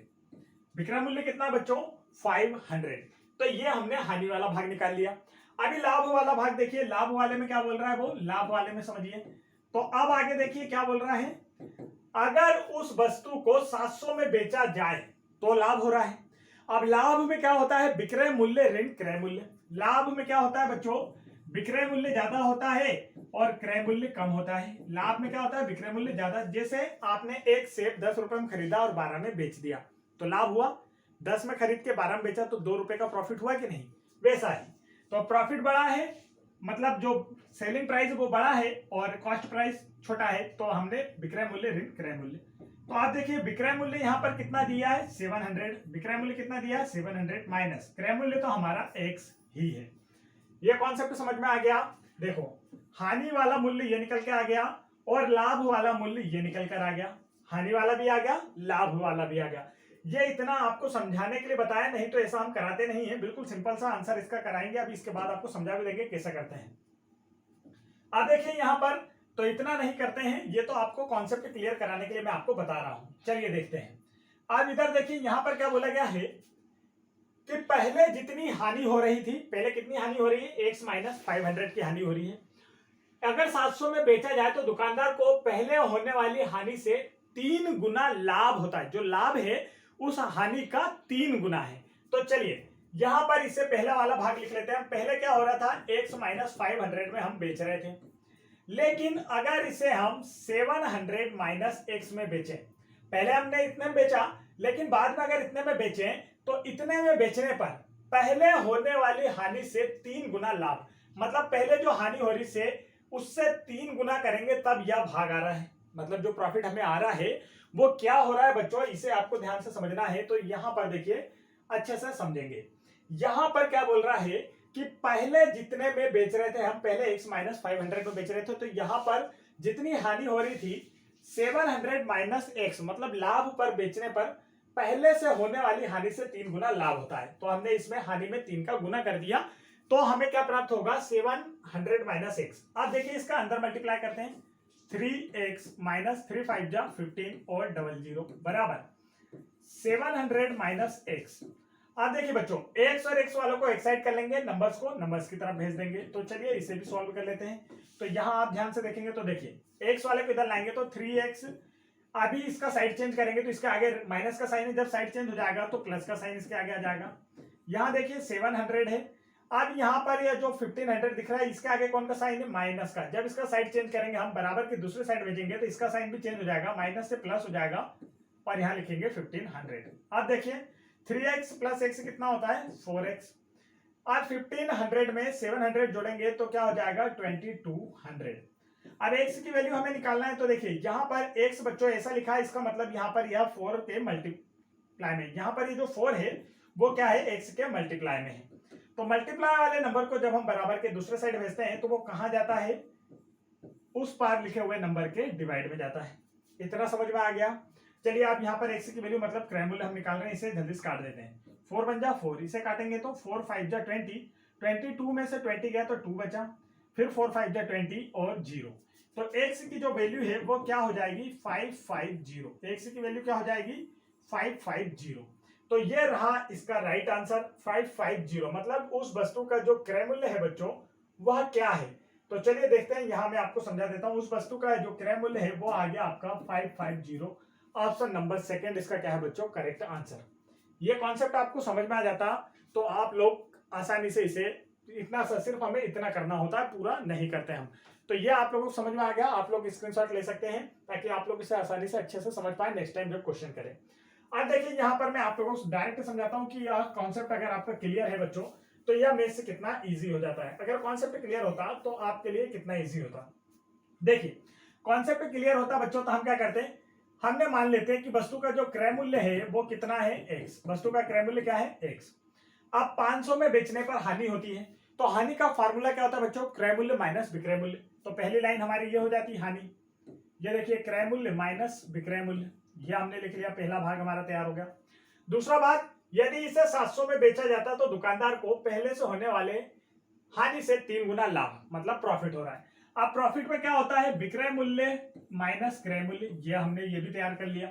विक्रय मूल्य कितना बच्चों? 500। तो ये हमने हानि वाला भाग निकाल लिया। अभी लाभ वाला भाग देखिए, लाभ वाले में क्या बोल रहा है वो, लाभ वाले में समझिए। तो अब आगे देखिए क्या बोल रहा है, अगर उस वस्तु को 700 में बेचा जाए तो लाभ हो रहा है। अब लाभ में क्या होता है? विक्रय मूल्य ऋण क्रय मूल्य। लाभ में क्या होता है बच्चों? विक्रय मूल्य ज्यादा होता है और क्रय मूल्य कम होता है। लाभ में क्या होता है? विक्रय मूल्य ज्यादा। जैसे आपने एक सेब 10 रुपए में खरीदा और 12 में बेच दिया तो लाभ हुआ। 10 में खरीद के 12 में बेचा तो 2 रुपए का प्रॉफिट हुआ कि नहीं? वैसा ही तो प्रॉफिट बड़ा है, मतलब जो सेलिंग प्राइस वो बड़ा है और कॉस्ट प्राइस छोटा है, तो हमने विक्रय मूल्य ऋण क्रय मूल्य। तो आप देखिए विक्रय मूल्य यहाँ पर कितना दिया है? 700। विक्रय मूल्य कितना दिया है? 700 माइनस क्रय मूल्य तो हमारा x ही है। ये कॉन्सेप्ट समझ में आ गया। देखो हानि वाला मूल्य ये निकल के आ गया और लाभ वाला मूल्य ये निकल कर आ गया। हानि वाला भी आ गया, लाभ वाला भी आ गया। ये इतना आपको समझाने के लिए बताया, नहीं तो ऐसा हम कराते नहीं है। बिल्कुल सिंपल सा आंसर इसका कराएंगे। अभी इसके बाद आपको समझा भी देंगे कैसे करते हैं। अब देखिए यहां पर तो इतना नहीं करते हैं, ये तो आपको कॉन्सेप्ट क्लियर कराने के लिए मैं आपको बता रहा हूं। चलिए देखते हैं। अब इधर देखिए यहां पर क्या बोला गया है कि पहले जितनी हानि हो रही थी, पहले कितनी हानि हो रही है? x माइनस 500 की हानि हो रही है। अगर 700 में बेचा जाए तो दुकानदार को पहले होने वाली हानि से 3 गुना लाभ होता है। जो लाभ है उस हानि का 3 गुना है। तो चलिए यहां पर इसे पहला वाला भाग लिख लेते हैं। पहले क्या हो रहा था? x माइनस 500 में हम बेच रहे थे, लेकिन अगर इसे हम 700 माइनस x में बेचें, पहले हमने इतने में बेचा लेकिन बाद में अगर इतने में बेचें तो इतने में बेचने पर पहले होने वाली हानि से 3 गुना लाभ, मतलब पहले जो हानि हो रही से उससे 3 गुना करेंगे तब यह भाग आ रहा है। मतलब जो प्रॉफिट हमें आ रहा है वो क्या हो रहा है बच्चों, इसे आपको ध्यान से समझना है। तो यहां पर देखिए अच्छे से समझेंगे। यहां पर क्या बोल रहा है कि पहले जितने में बेच रहे थे हम, पहले x माइनस 500 में बेच रहे थे, तो यहां पर जितनी हानि हो रही थी 700 माइनस x, मतलब लाभ पर बेचने पर पहले से होने वाली हानि से 3 गुना लाभ होता है। तो हमने इसमें हानि में 3 का गुना कर दिया, तो हमें क्या प्राप्त होगा? 700 माइनस x। अब देखिए इसका अंदर मल्टीप्लाई करते हैं। 3x माइनस 3 5 जा 15 और 00 बराबर 700 माइनस x। अब देखिए बच्चों x और x वालों को एक साइड कर लेंगे, नंबर्स को नंबर्स की तरफ भेज देंगे। तो चलिए इसे भी सॉल्व कर लेते हैं। तो यहां आप ध्यान से देखेंगे तो देखिए x वाले को इधर लाएंगे तो 3x, अभी इसका साइड चेंज करेंगे तो इसके आगे माइनस का साइन है, जब साइड चेंज हो जाएगा तो प्लस का साइन इसके आगे आ जाएगा। यहाँ देखिए 700 है। अब यहाँ पर ये जो 1500 दिख रहा है इसके आगे कौन का साइन है? माइनस का। जब इसका साइड चेंज करेंगे हम, बराबर की दूसरी साइड भेजेंगे तो इसका साइन भी चेंज हो जाएगा, माइनस से प्लस हो जाएगा और यहाँ लिखेंगे 1500। अब देखिए 3x प्लस x कितना होता है? 4x। अब 1500 में 700 जोड़ेंगे तो क्या हो जाएगा? 2200। अब x की वैल्यू हमें निकालना है। तो देखिए यहाँ पर x बच्चों ऐसा लिखा है, इसका मतलब यहाँ पर यह 4 के मल्टीप्लाई में, यहाँ पर ये जो 4 है वो क्या है? x के मल्टीप्लाई में है। तो मल्टीप्लाई वाले नंबर को जब हम बराबर के दूसरे साइड भेजते हैं तो वो कहां जाता है? उस पार लिखे हुए नंबर के डिवाइड में जाता है। इतना समझ में आ गया। चलिए आप यहाँ पर x की वैल्यू मतलब क्रय मूल्य हम निकाल रहे हैं, इसे जल्दी से काट देते हैं। 4 बन जा 4, इसे काटेंगे तो 4 5 जा 20, 22 में से 20 गया तो 2 बचा, फिर 4 5 जा 20 और 0। तो x की जो वैल्यू है वो क्या हो जाएगी 550। x की वैल्यू क्या हो जाएगी 550। तो ये रहा इसका राइट आंसर 550, मतलब उस वस्तु का जो क्रय मूल्य है बच्चों वह क्या है। तो चलिए देखते हैं, यहां मैं आपको समझा देता हूं। उस वस्तु का जो क्रय मूल्य है वो आ गया आपका 550। ऑप्शन नंबर सेकंड इसका क्या है बच्चों करेक्ट आंसर। ये कॉन्सेप्ट आपको समझ में आ जाता तो आप लोग आसानी से इसे इतना सा सिर्फ हमें इतना करना होता है, पूरा नहीं करते हम। तो ये आप लोगों को समझ में आ गया, आप लोग स्क्रीनशॉट ले सकते हैं ताकि आप लोग इसे आसानी से अच्छे से समझ पाए नेक्स्ट टाइम जब क्वेश्चन करें। अब देखिए यहाँ पर मैं आप लोगों को डायरेक्ट समझाता हूँ कि यह कॉन्सेप्ट अगर आपका क्लियर है बच्चों तो यह मेरे से कितना इजी हो जाता है। अगर कॉन्सेप्ट क्लियर होता तो आपके लिए कितना इजी होता। देखिए कॉन्सेप्ट क्लियर होता बच्चों तो हम क्या करते हैं, हमने मान लेते हैं कि वस्तु का जो क्रय मूल्य है वो कितना है x। वस्तु का क्रय मूल्य क्या है x। अब 500 में बेचने पर हानि होती है, तो हानि का फार्मूला क्या होता है बच्चों क्रय मूल्य माइनस विक्रय मूल्य। तो पहली लाइन हमारी ये हो जाती है हानि, ये देखिए क्रय मूल्य माइनस विक्रय मूल्य, ये हमने लिख लिया, पहला भाग हमारा तैयार हो गया। दूसरा भाग, यदि इसे 700 में बेचा जाता तो दुकानदार को पहले से होने वाले हानि से 3 गुना लाभ मतलब प्रॉफिट हो रहा है। अब प्रॉफिट में क्या होता है विक्रय मूल्य माइनस क्रय मूल्य, ये हमने ये भी तैयार कर लिया।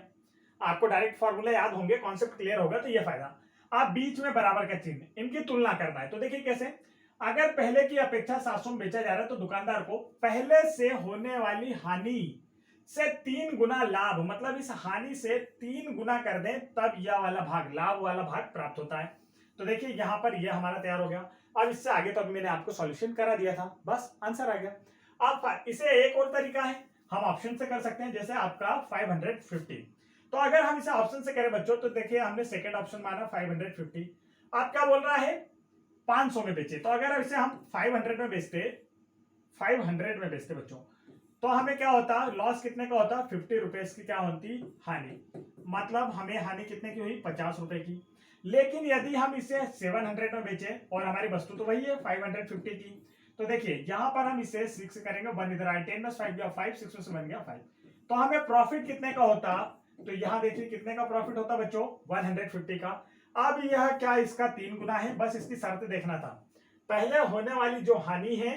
आपको डायरेक्ट फॉर्मूला याद होंगे, कॉन्सेप्ट क्लियर होगा तो ये फायदा। आप बीच में बराबर का चिन्ह, इनकी तुलना करना है। तो देखिए कैसे, अगर पहले की अपेक्षा 700 में बेचा जा रहा है तो दुकानदार को पहले से होने वाली हानि से 3 गुना लाभ, मतलब इस हानि से 3 गुना कर दें तब यह वाला भाग लाभ वाला भाग प्राप्त होता है। तो देखिए यहां पर यह हमारा तैयार हो गया। अब इससे आगे तो अभी मैंने आपको सॉल्यूशन करा दिया था, बस आंसर आ गया। अब इसे एक और तरीका है, हम ऑप्शन से कर सकते हैं, जैसे आपका 550। तो अगर हम इसे ऑप्शन से करें बच्चों तो देखिए हमने सेकंड ऑप्शन माना 550। आप क्या बोल रहा है 500 में बेचे, तो अगर इसे हम 500 में बेचते, 500 में बेचते बच्चों तो हमें क्या होता लॉस कितने का होता 50 रुपीज की क्या होती हानि, मतलब हमें हानि कितने की हुई 50 रुपए की। लेकिन यदि हम इसे 700 में बेचे और हमारी वस्तु तो वही है 550 की, तो देखिए यहां पर हम इसे 6 करेंगे, 1 इधर आए 10 + 5 गया 5, 6 में से बन गया 5, तो हमें प्रॉफिट कितने का होता। तो यहां देखिए कितने का प्रॉफिट होता बच्चों 150 का। अब यह क्या इसका 3 गुना है, बस इसकी शर्त देखना था, पहले होने वाली जो हानि है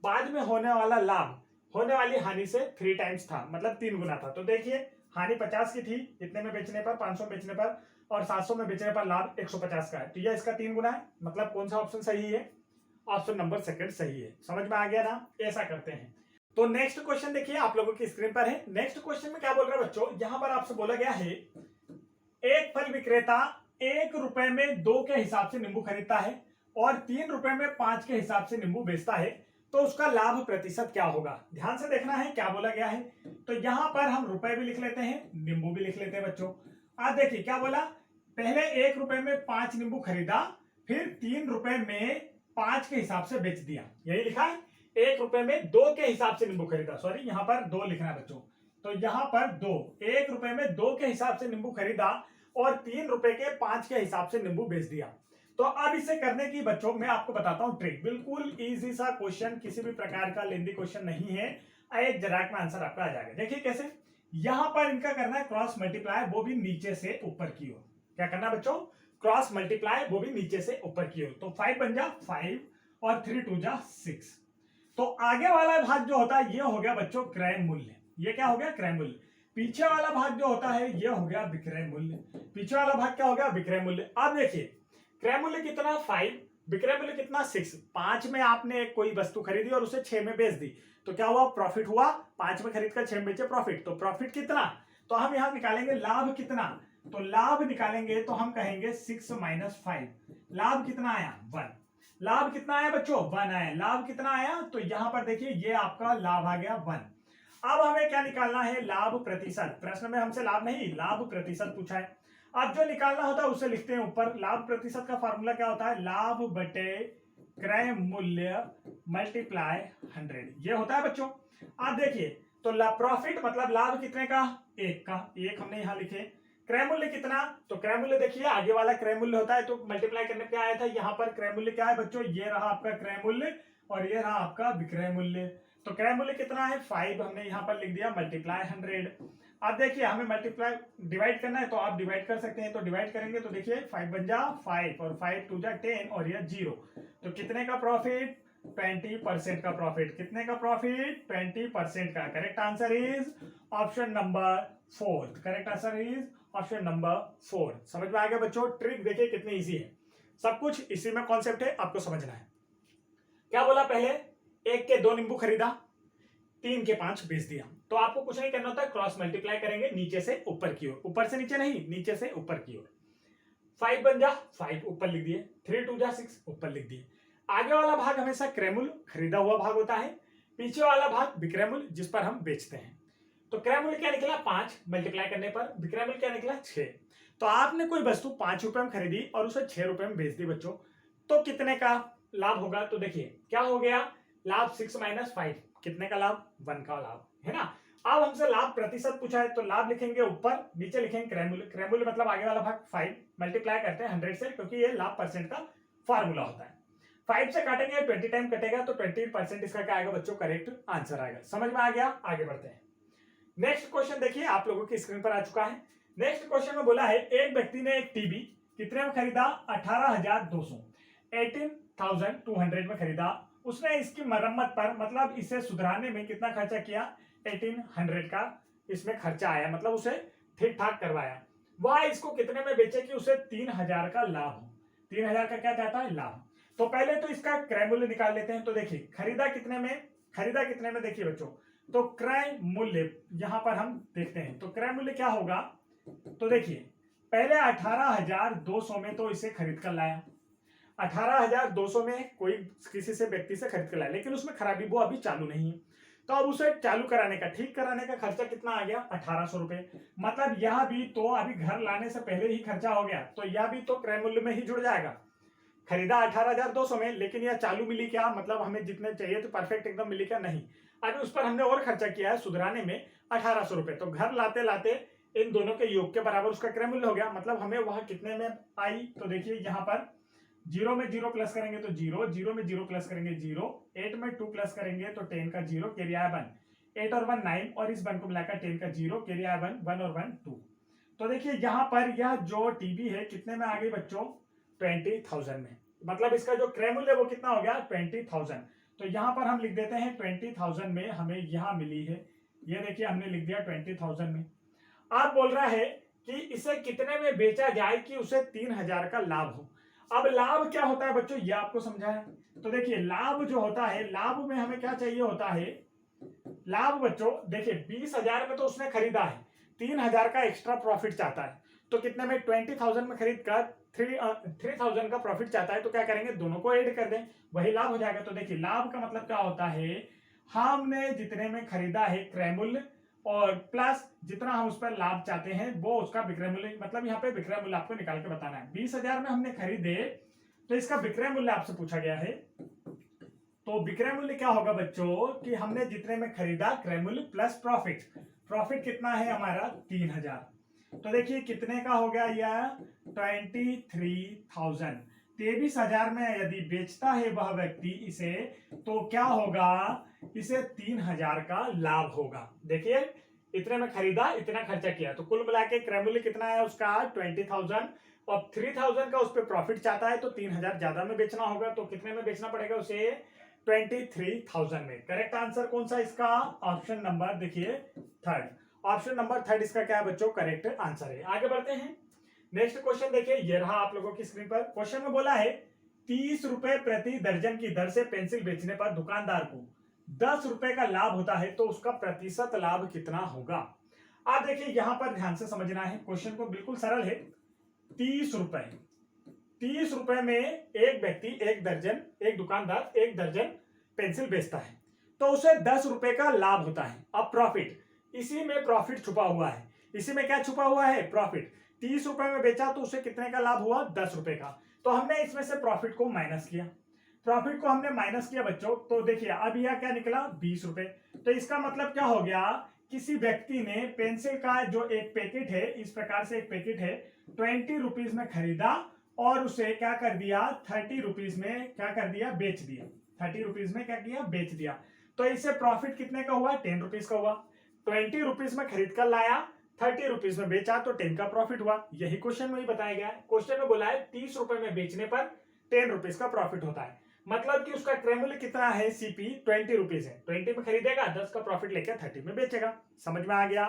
बाद में होने वाला लाभ होने वाली हानि से 3 टाइम्स था, मतलब 3 गुना था। तो देखिए हानि 50 की थी इतने में बेचने पर, 500 में बेचने पर, और 700 में बेचने पर लाभ 150 का है, तो यह इसका 3 गुना है। मतलब कौन सा ऑप्शन सही है, ऑप्शन नंबर सेकंड सही है। समझ में आ गया ना, ऐसा करते हैं। तो नेक्स्ट क्वेश्चन देखिए आप लोगों की स्क्रीन पर है। नेक्स्ट क्वेश्चन में क्या बोल रहा है बच्चों, यहां पर आपसे बोला गया है एक फल विक्रेता 1 रुपए में 2 के हिसाब से नींबू खरीदता है और 3 रुपए में 5 के हिसाब से नींबू बेचता है, तो उसका लाभ प्रतिशत क्या होगा। ध्यान से देखना है क्या बोला गया है। तो यहां पर हम रुपए भी लिख लेते हैं, नींबू भी लिख लेते हैं बच्चों। आज देखिए क्या बोला, पहले 1 रुपए में 5 नींबू खरीदा, फिर 3 रुपए में 5 के हिसाब से बेच दिया, यही लिखा है। 1 रुपए में 2 के हिसाब से नींबू खरीदा, सॉरी यहां पर 2 लिखना है बच्चों। तो यहां पर 2, 1 रुपए में 2 के हिसाब से नींबू खरीदा और 3 रुपए के 5 के हिसाब से नींबू बेच दिया। तो अब इसे करने की बच्चों मैं आपको बताता हूं ट्रिक, बिल्कुल इजी सा क्वेश्चन, किसी भी प्रकार का लेंदी क्वेश्चन नहीं है, एक झटक में आंसर आपका आ जाएगा। देखिए कैसे, यहां पर इनका करना है क्रॉस मल्टीप्लाई, वो भी नीचे से ऊपर की ओर। क्या करना बच्चों, क्रॉस मल्टीप्लाई, वो भी नीचे से ऊपर की ओर। तो 5 बन जा 5 और 3 2 जा 6। तो आगे वाला भाग जो होता है ये हो गया बच्चों क्रय मूल्य, ये क्या हो गया क्रय मूल्य। पीछे वाला भाग जो होता है ये हो गया विक्रय मूल्य, पीछे वाला भाग क्या हो गया विक्रय मूल्य। अब देखिए क्रय मूल्य कितना 5, विक्रय मूल्य कितना 6। 5 में आपने कोई वस्तु खरीदी और उसे 6 में बेच दी, तो क्या हुआ प्रॉफिट हुआ, 5 में खरीद कर 6 में बेचे प्रॉफिट। तो प्रॉफिट कितना, तो हम यहां निकालेंगे लाभ कितना, तो लाभ निकालेंगे तो हम कहेंगे 6 - 5, लाभ कितना आया 1। लाभ कितना आया बच्चों 1 आया, लाभ कितना आया, तो यहां पर देखिए ये आपका लाभ आ गया 1। अब हमें क्या निकालना है लाभ प्रतिशत, प्रश्न में हमसे लाभ नहीं लाभ प्रतिशत पूछा है। अब जो निकालना होता है उसे लिखते हैं ऊपर। लाभ प्रतिशत का फार्मूला क्या होता है, लाभ बटे क्रय मूल्य मल्टीप्लाई 100, ये होता है बच्चों। आप देखिए तो प्रॉफिट मतलब लाभ कितने का 1 का, 1 हमने यहां लिखे। क्रय मूल्य कितना, तो क्रय मूल्य देखिए आगे वाला क्रय मूल्य होता है, तो मल्टीप्लाई करने पे आया था, यहाँ पर क्रय मूल्य क्या है बच्चों, ये रहा आपका क्रय मूल्य और ये रहा आपका विक्रय मूल्य। तो क्रय मूल्य कितना है 5, हमने यहाँ पर लिख दिया मल्टीप्लाई 100। अब देखिए हमें मल्टीप्लाई डिवाइड करना है तो आप डिवाइड कर सकते हैं, तो डिवाइड करेंगे तो देखिए 5 बन जा 5 और 5 2 जा 10 और यह 0। तो कितने का प्रॉफिट 20% का प्रॉफिट। कितने का प्रॉफिट 20% का। Correct answer is option number 4। Correct answer is option number 4। समझ में आ गया बच्चों। ट्रिक देखिए कितनी इजी है, सब कुछ इसी में कॉन्सेप्ट है, आपको समझना है। क्या बोला पहले, 1 के 2 नींबू खरीदा, 3 के 5 बेच दिया। तो आपको कुछ नहीं करना होता, क्रॉस मल्टीप्लाई करेंगे नीचे से ऊपर की ओर, ऊपर से नीचे नहीं, नीचे से ऊपर की ओर। 5 बन जा 5 ऊपर लिख दिए, 3 2 जा 6 ऊपर लिख दिए। आगे वाला भाग हमेशा क्रय मूल्य खरीदा हुआ भाग होता है, पीछे वाला भाग विक्रय मूल्य जिस पर हम बेचते हैं। तो क्रय मूल्य क्या निकला 5, मल्टीप्लाई करने पर विक्रय मूल्य क्या निकला 6। तो आपने कोई वस्तु 5 रुपए में खरीदी और उसे 6 रुपए में बेच दी बच्चों, तो कितने का लाभ होगा। तो देखिए क्या हो गया, लाभ 6 माइनस 5, कितने का लाभ 1 का लाभ है ना। अब हमसे लाभ प्रतिशत पूछा है तो लाभ लिखेंगे ऊपर, नीचे लिखेंगे क्रय मूल्य। क्रय मूल्य मतलब आगे वाला भाग 5 मल्टीप्लाई करते हैं 100 से, क्योंकि ये लाभ परसेंट का फार्मूला होता है। 5 से काटेंगे 20 टाइम कटेगा तो 20% इसका क्या आएगा बच्चों, करेक्ट आंसर आएगा। समझ में आ गया, आगे बढ़ते हैं। नेक्स्ट क्वेश्चन देखिए आप लोगों की स्क्रीन पर आ चुका है। नेक्स्ट क्वेश्चन में बोला है एक व्यक्ति ने एक टीवी कितने में खरीदा 18,200, 18,200 में खरीदा। उसने इसकी मरम्मत पर मतलब इसे सुधारने में कितना खर्चा किया, 1800 का इसमें खर्चा आया, मतलब उसे ठीक ठाक करवाया। वह इसको कितने में बेचे कि उसे 3000 का लाभ हो। 3000 का क्या चाहता है, लाभ। तो पहले तो इसका क्रय मूल्य निकाल लेते हैं। तो देखिए खरीदा कितने में, देखिए बच्चों, तो क्रय मूल्य यहां पर हम देखते हैं। तो क्रय मूल्य क्या होगा, तो देखिए पहले 18,200 में तो इसे खरीद कर लाया, 18,200 में कोई किसी से व्यक्ति से खरीद कर लाया, लेकिन उसमें खराबी वो अभी चालू नहीं है। तो अब उसे चालू कराने का, ठीक कराने का खर्चा कितना आ गया 1800 रुपए। मतलब यह भी तो अभी घर लाने से पहले ही खर्चा हो गया, तो यह भी तो क्रय मूल्य में ही जुड़ जाएगा। खरीदा 18,200 में, लेकिन यह चालू मिली क्या, मतलब हमें जितने चाहिए तो परफेक्ट एकदम मिली क्या, नहीं। अभी उस पर हमने और खर्चा किया है सुधराने में 1800 रुपए। तो घर लाते लाते इन दोनों के योग के बराबर उसका क्रय मूल्य हो गया। मतलब हमें वह कितने में आई, तो देखिए यहाँ पर 0 में 0 प्लस करेंगे तो 0, 0 में 0 प्लस करेंगे 0, 8 में 2 प्लस करेंगे तो 10 का 0 कैरी आया 1, 8 और 1 9 और इस 1 को मिलाकर 10 का 0 कैरी आया 1, 1 और 1 2। तो देखिए यहाँ पर यह जो टीवी है कितने में आ गई बच्चों, 20,000 में। मतलब इसका जो क्रय मूल्य है वो कितना हो गया 20,000। तो यहाँ पर हम लिख देते हैं 20,000 में हमें यहाँ मिली है, ये देखिए हमने लिख दिया 20,000 में। आप बोल रहा है कि इसे कितने में बेचा जाए कि उसे 3000 का लाभ हो। अब लाभ क्या होता है बच्चों, ये आपको समझाया। तो देखिए लाभ जो होता है, लाभ में हमें क्या चाहिए होता है, लाभ बच्चों देखिए 20,000 में तो उसने खरीदा है, 3000 का एक्स्ट्रा प्रॉफिट चाहता है। तो कितने में 20,000 में खरीद कर 3,000 का प्रॉफिट चाहता है, तो क्या करेंगे दोनों को ऐड कर दें, वही लाभ हो जाएगा। तो देखिए लाभ का मतलब क्या होता है, हमने जितने में खरीदा है क्रय मूल्य और प्लस जितना हम उस पर लाभ चाहते हैं वो उसका विक्रय मूल्य। मतलब यहाँ पे विक्रय मूल्य आपको निकाल के बताना है। 20,000 में हमने खरीदे तो इसका विक्रय मूल्य आपसे पूछा गया है। तो विक्रय मूल्य क्या होगा बच्चों कि हमने जितने में खरीदा क्रय मूल्य प्लस प्रॉफिट। प्रॉफिट कितना है हमारा 3,000। तो देखिए कितने का हो गया यह 23,000। 23,000 में यदि बेचता है वह व्यक्ति इसे, तो क्या होगा, इसे 3,000 का लाभ होगा। देखिए इतने में खरीदा, इतना खर्चा किया, तो कुल मिला के क्रय मूल्य कितना है उसका 20,000 और 3,000 का उस पर प्रॉफिट चाहता है, तो 3,000 ज्यादा में बेचना होगा। तो कितने में बेचना पड़ेगा उसे 23,000 में। करेक्ट आंसर कौन सा इसका, ऑप्शन नंबर देखिए 3rd। ऑप्शन नंबर 3rd इसका क्या है बच्चों, करेक्ट आंसर है। आगे बढ़ते हैं। नेक्स्ट क्वेश्चन देखिए, ये रहा आप लोगों की स्क्रीन पर। क्वेश्चन में बोला है 30 रुपए प्रति दर्जन की दर से पेंसिल बेचने पर दुकानदार को 10 रुपए का लाभ होता है, तो उसका प्रतिशत लाभ कितना होगा। आप देखिए यहां पर ध्यान से समझना है, क्वेश्चन को बिल्कुल सरल है। 30 रुपए में एक व्यक्ति एक दुकानदार 1 दर्जन पेंसिल बेचता है, तो उसे 10 रुपए का लाभ होता है। अब प्रॉफिट, इसी में प्रॉफिट छुपा हुआ है। इसी में क्या छुपा हुआ है, प्रॉफिट। 30 रुपए में बेचा तो उसे कितने का लाभ हुआ 10 रुपए का। तो हमने इसमें से प्रॉफिट को माइनस किया, बच्चों। तो देखिए अब यह क्या निकला 20 रुपए। तो इसका मतलब क्या हो गया, किसी व्यक्ति ने पेंसिल का जो एक पैकेट है, इस प्रकार से एक पैकेट है, 20 रुपीज में खरीदा और उसे क्या कर दिया 30 रुपीज में क्या कर दिया, बेच दिया। 30 रुपीज में क्या किया, बेच दिया। तो इससे प्रॉफिट कितने का हुआ? 10 रुपीज का हुआ। 20 रुपीज में खरीद कर लाया, 30 रुपीज में बेचा तो 10 का प्रॉफिट हुआ। यही क्वेश्चन में ही बताया गया है। क्वेश्चन में बोला है 30 रुपए में बेचने पर 10 रुपीज का प्रॉफिट होता है। मतलब कि उसका क्रय मूल्य कितना है? सीपी 20 रुपीज है। 20 में खरीदेगा, 10 का प्रॉफिट लेकर 30 में बेचेगा। समझ में आ गया?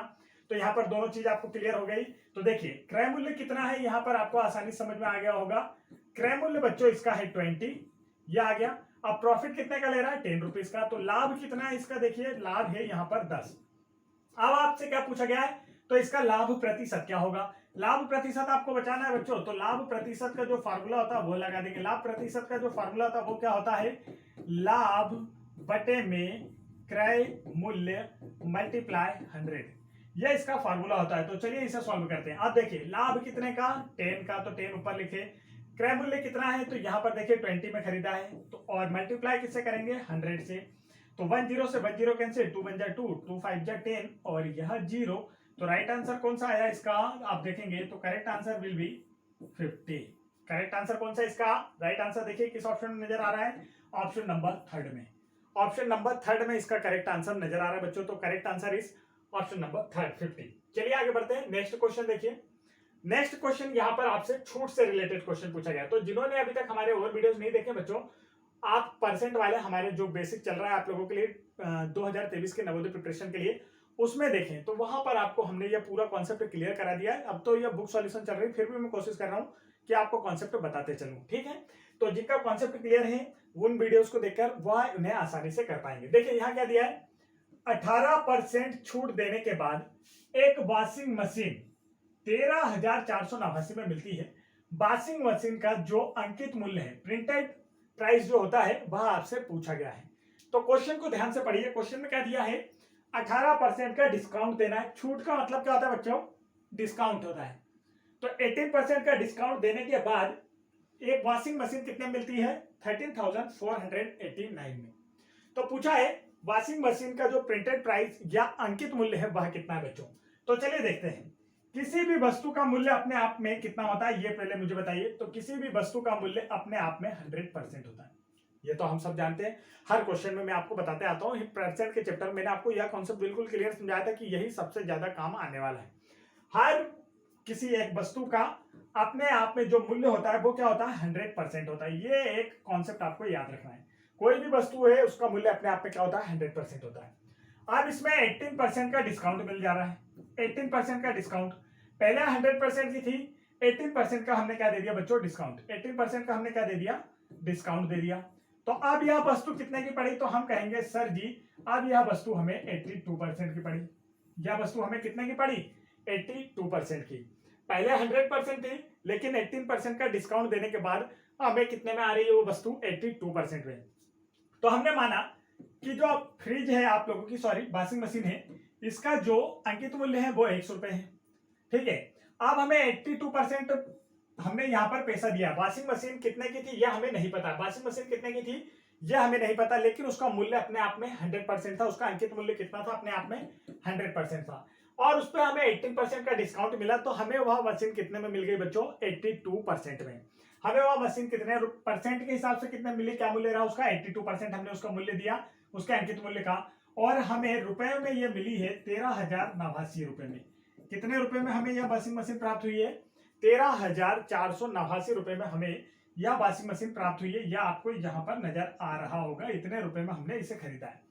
तो यहाँ पर दोनों चीज आपको क्लियर हो गई। तो देखिए क्रय मूल्य कितना है, यहाँ पर आपको आसानी समझ में आ गया होगा। क्रय मूल्य बच्चों इसका है 20, ये आ गया। अब प्रॉफिट कितने का ले रहा है? 10 रुपीज का। तो लाभ कितना है इसका? देखिए लाभ है यहाँ पर 10। अब आपसे क्या पूछा गया है? तो इसका लाभ प्रतिशत क्या होगा? लाभ प्रतिशत आपको बचाना है बच्चों, तो लाभ प्रतिशत का जो फार्मूला होता है वो लगा देंगे। लाभ प्रतिशत का जो फार्मूला होता है वो क्या होता है? लाभ बटे में क्रय मूल्य मल्टीप्लाई 100, यह इसका फार्मूला होता है। तो चलिए इसे सॉल्व करते हैं। अब देखिए लाभ कितने का? 10 का, तो 10 ऊपर लिखे। क्रय मूल्य कितना है? तो यहाँ पर देखिए 20 में खरीदा है, तो और मल्टीप्लाई किससे करेंगे? 100 से। तो 10 से 10 कैंसिल, 2 1 जा 2, 2 5 जा 10 और यह 0। तो राइट आंसर कौन सा आया इसका? आप देखेंगे तो correct answer will be 50। Correct answer कौन सा इसका? राइट आंसर देखिए किस ऑप्शन में नजर आ रहा है? ऑप्शन नंबर 3 में। ऑप्शन नंबर 3 में इसका करेक्ट आंसर नजर आ रहा है बच्चों। तो correct answer is option number 3, 50। चलिए आगे बढ़ते हैं। नेक्स्ट क्वेश्चन देखिए। नेक्स्ट क्वेश्चन यहाँ पर आपसे छूट से रिलेटेड क्वेश्चन पूछा गया। तो जिन्होंने अभी तक हमारे और वीडियोस नहीं देखे बच्चों, आप परसेंट वाले हमारे जो बेसिक चल रहा है आप लोगों के लिए 2023 के नवोदय प्रिपरेशन के लिए, उसमें देखें तो वहां पर आपको हमने ये पूरा कॉन्सेप्ट क्लियर करा दिया है। अब तो ये बुक सॉल्यूशन चल रही है, फिर भी मैं कोशिश कर रहा हूँ कि आपको कॉन्सेप्ट बताते चलूं, ठीक है। तो जिनका कॉन्सेप्ट क्लियर है उन वीडियोस को देखकर वह उन्हें आसानी से कर पाएंगे। देखिए यहाँ क्या दिया है? 18% छूट देने के बाद एक वॉशिंग मशीन 13,489 में मिलती है। वॉशिंग मशीन का जो अंकित मूल्य है, प्रिंटेड प्राइस जो होता है, वह आपसे पूछा गया है। तो क्वेश्चन को ध्यान से पढ़िए। क्वेश्चन में क्या दिया है? 18% का डिस्काउंट देना है। छूट का मतलब क्या होता है बच्चों? डिस्काउंट होता है। तो 18% का डिस्काउंट देने के बाद एक वॉशिंग मशीन कितने मिलती है? 13,489 में। तो पूछा है वॉशिंग मशीन का जो प्रिंटेड प्राइस या अंकित मूल्य है वह कितना है बच्चों। तो चलिए देखते हैं। किसी भी वस्तु का मूल्य अपने आप में कितना होता है, ये पहले मुझे बताइए। तो किसी भी वस्तु का मूल्य अपने आप में 100% होता है, ये तो हम सब जानते हैं। हर क्वेश्चन में मैं आपको बताते आता हूँ। परसेंट के चैप्टर में मैंने आपको यह कॉन्सेप्ट बिल्कुल क्लियर समझाया था कि यही सबसे ज्यादा काम आने वाला है। हर किसी एक वस्तु का अपने आप में जो मूल्य होता है वो क्या होता है? 100% होता है। ये एक कॉन्सेप्ट आपको याद रखना है। कोई भी वस्तु है उसका मूल्य अपने आप में क्या होता है? 100% होता है। अब इसमें 18% का डिस्काउंट मिल जा रहा है। 18% का डिस्काउंट, पहले 100% की थी, 18% का हमने क्या दे दिया बच्चों? डिस्काउंट। 18% का हमने क्या दे दिया? डिस्काउंट दे दिया। तो अब यह वस्तु कितने की पड़ी? तो हम कहेंगे सर जी अब यह वस्तु हमें 82% की पड़ी। यह वस्तु हमें कितने की पड़ी? 82% की। पहले 100% थी, लेकिन 18% का डिस्काउंट देने के बाद हमें कितने में आ रही है वो वस्तु? 82% में। तो हमने माना कि जो फ्रिज है आप लोगों की, सॉरी वॉशिंग मशीन है, इसका जो अंकित मूल्य है वो 100 रुपए है, ठीक है। अब हमें 82% हमने यहाँ पर पैसा दिया। वॉशिंग मशीन कितने की थी यह हमें नहीं पता। वॉशिंग मशीन कितने की थी यह हमें नहीं पता, लेकिन उसका मूल्य अपने आप में 100% था। उसका अंकित मूल्य कितना था? अपने आप में 100% था। और उस पर हमें 18% का डिस्काउंट मिला, तो हमें वह मशीन कितने में मिल गई बच्चों? 82% में। हमें वह मशीन कितने परसेंट के हिसाब से कितने मिली? क्या मूल्य रहा उसका? 82% हमने उसका मूल्य दिया, उसके अंकित मूल्य का। और हमें रुपए में यह मिली है 13,089 रुपए में। कितने रुपए में हमें यह वॉशिंग मशीन प्राप्त हुई है? 13,489 रुपए में हमें यह वॉशिंग मशीन प्राप्त हुई है। यह आपको यहाँ पर नजर आ रहा होगा। इतने रुपए में हमने इसे खरीदा है।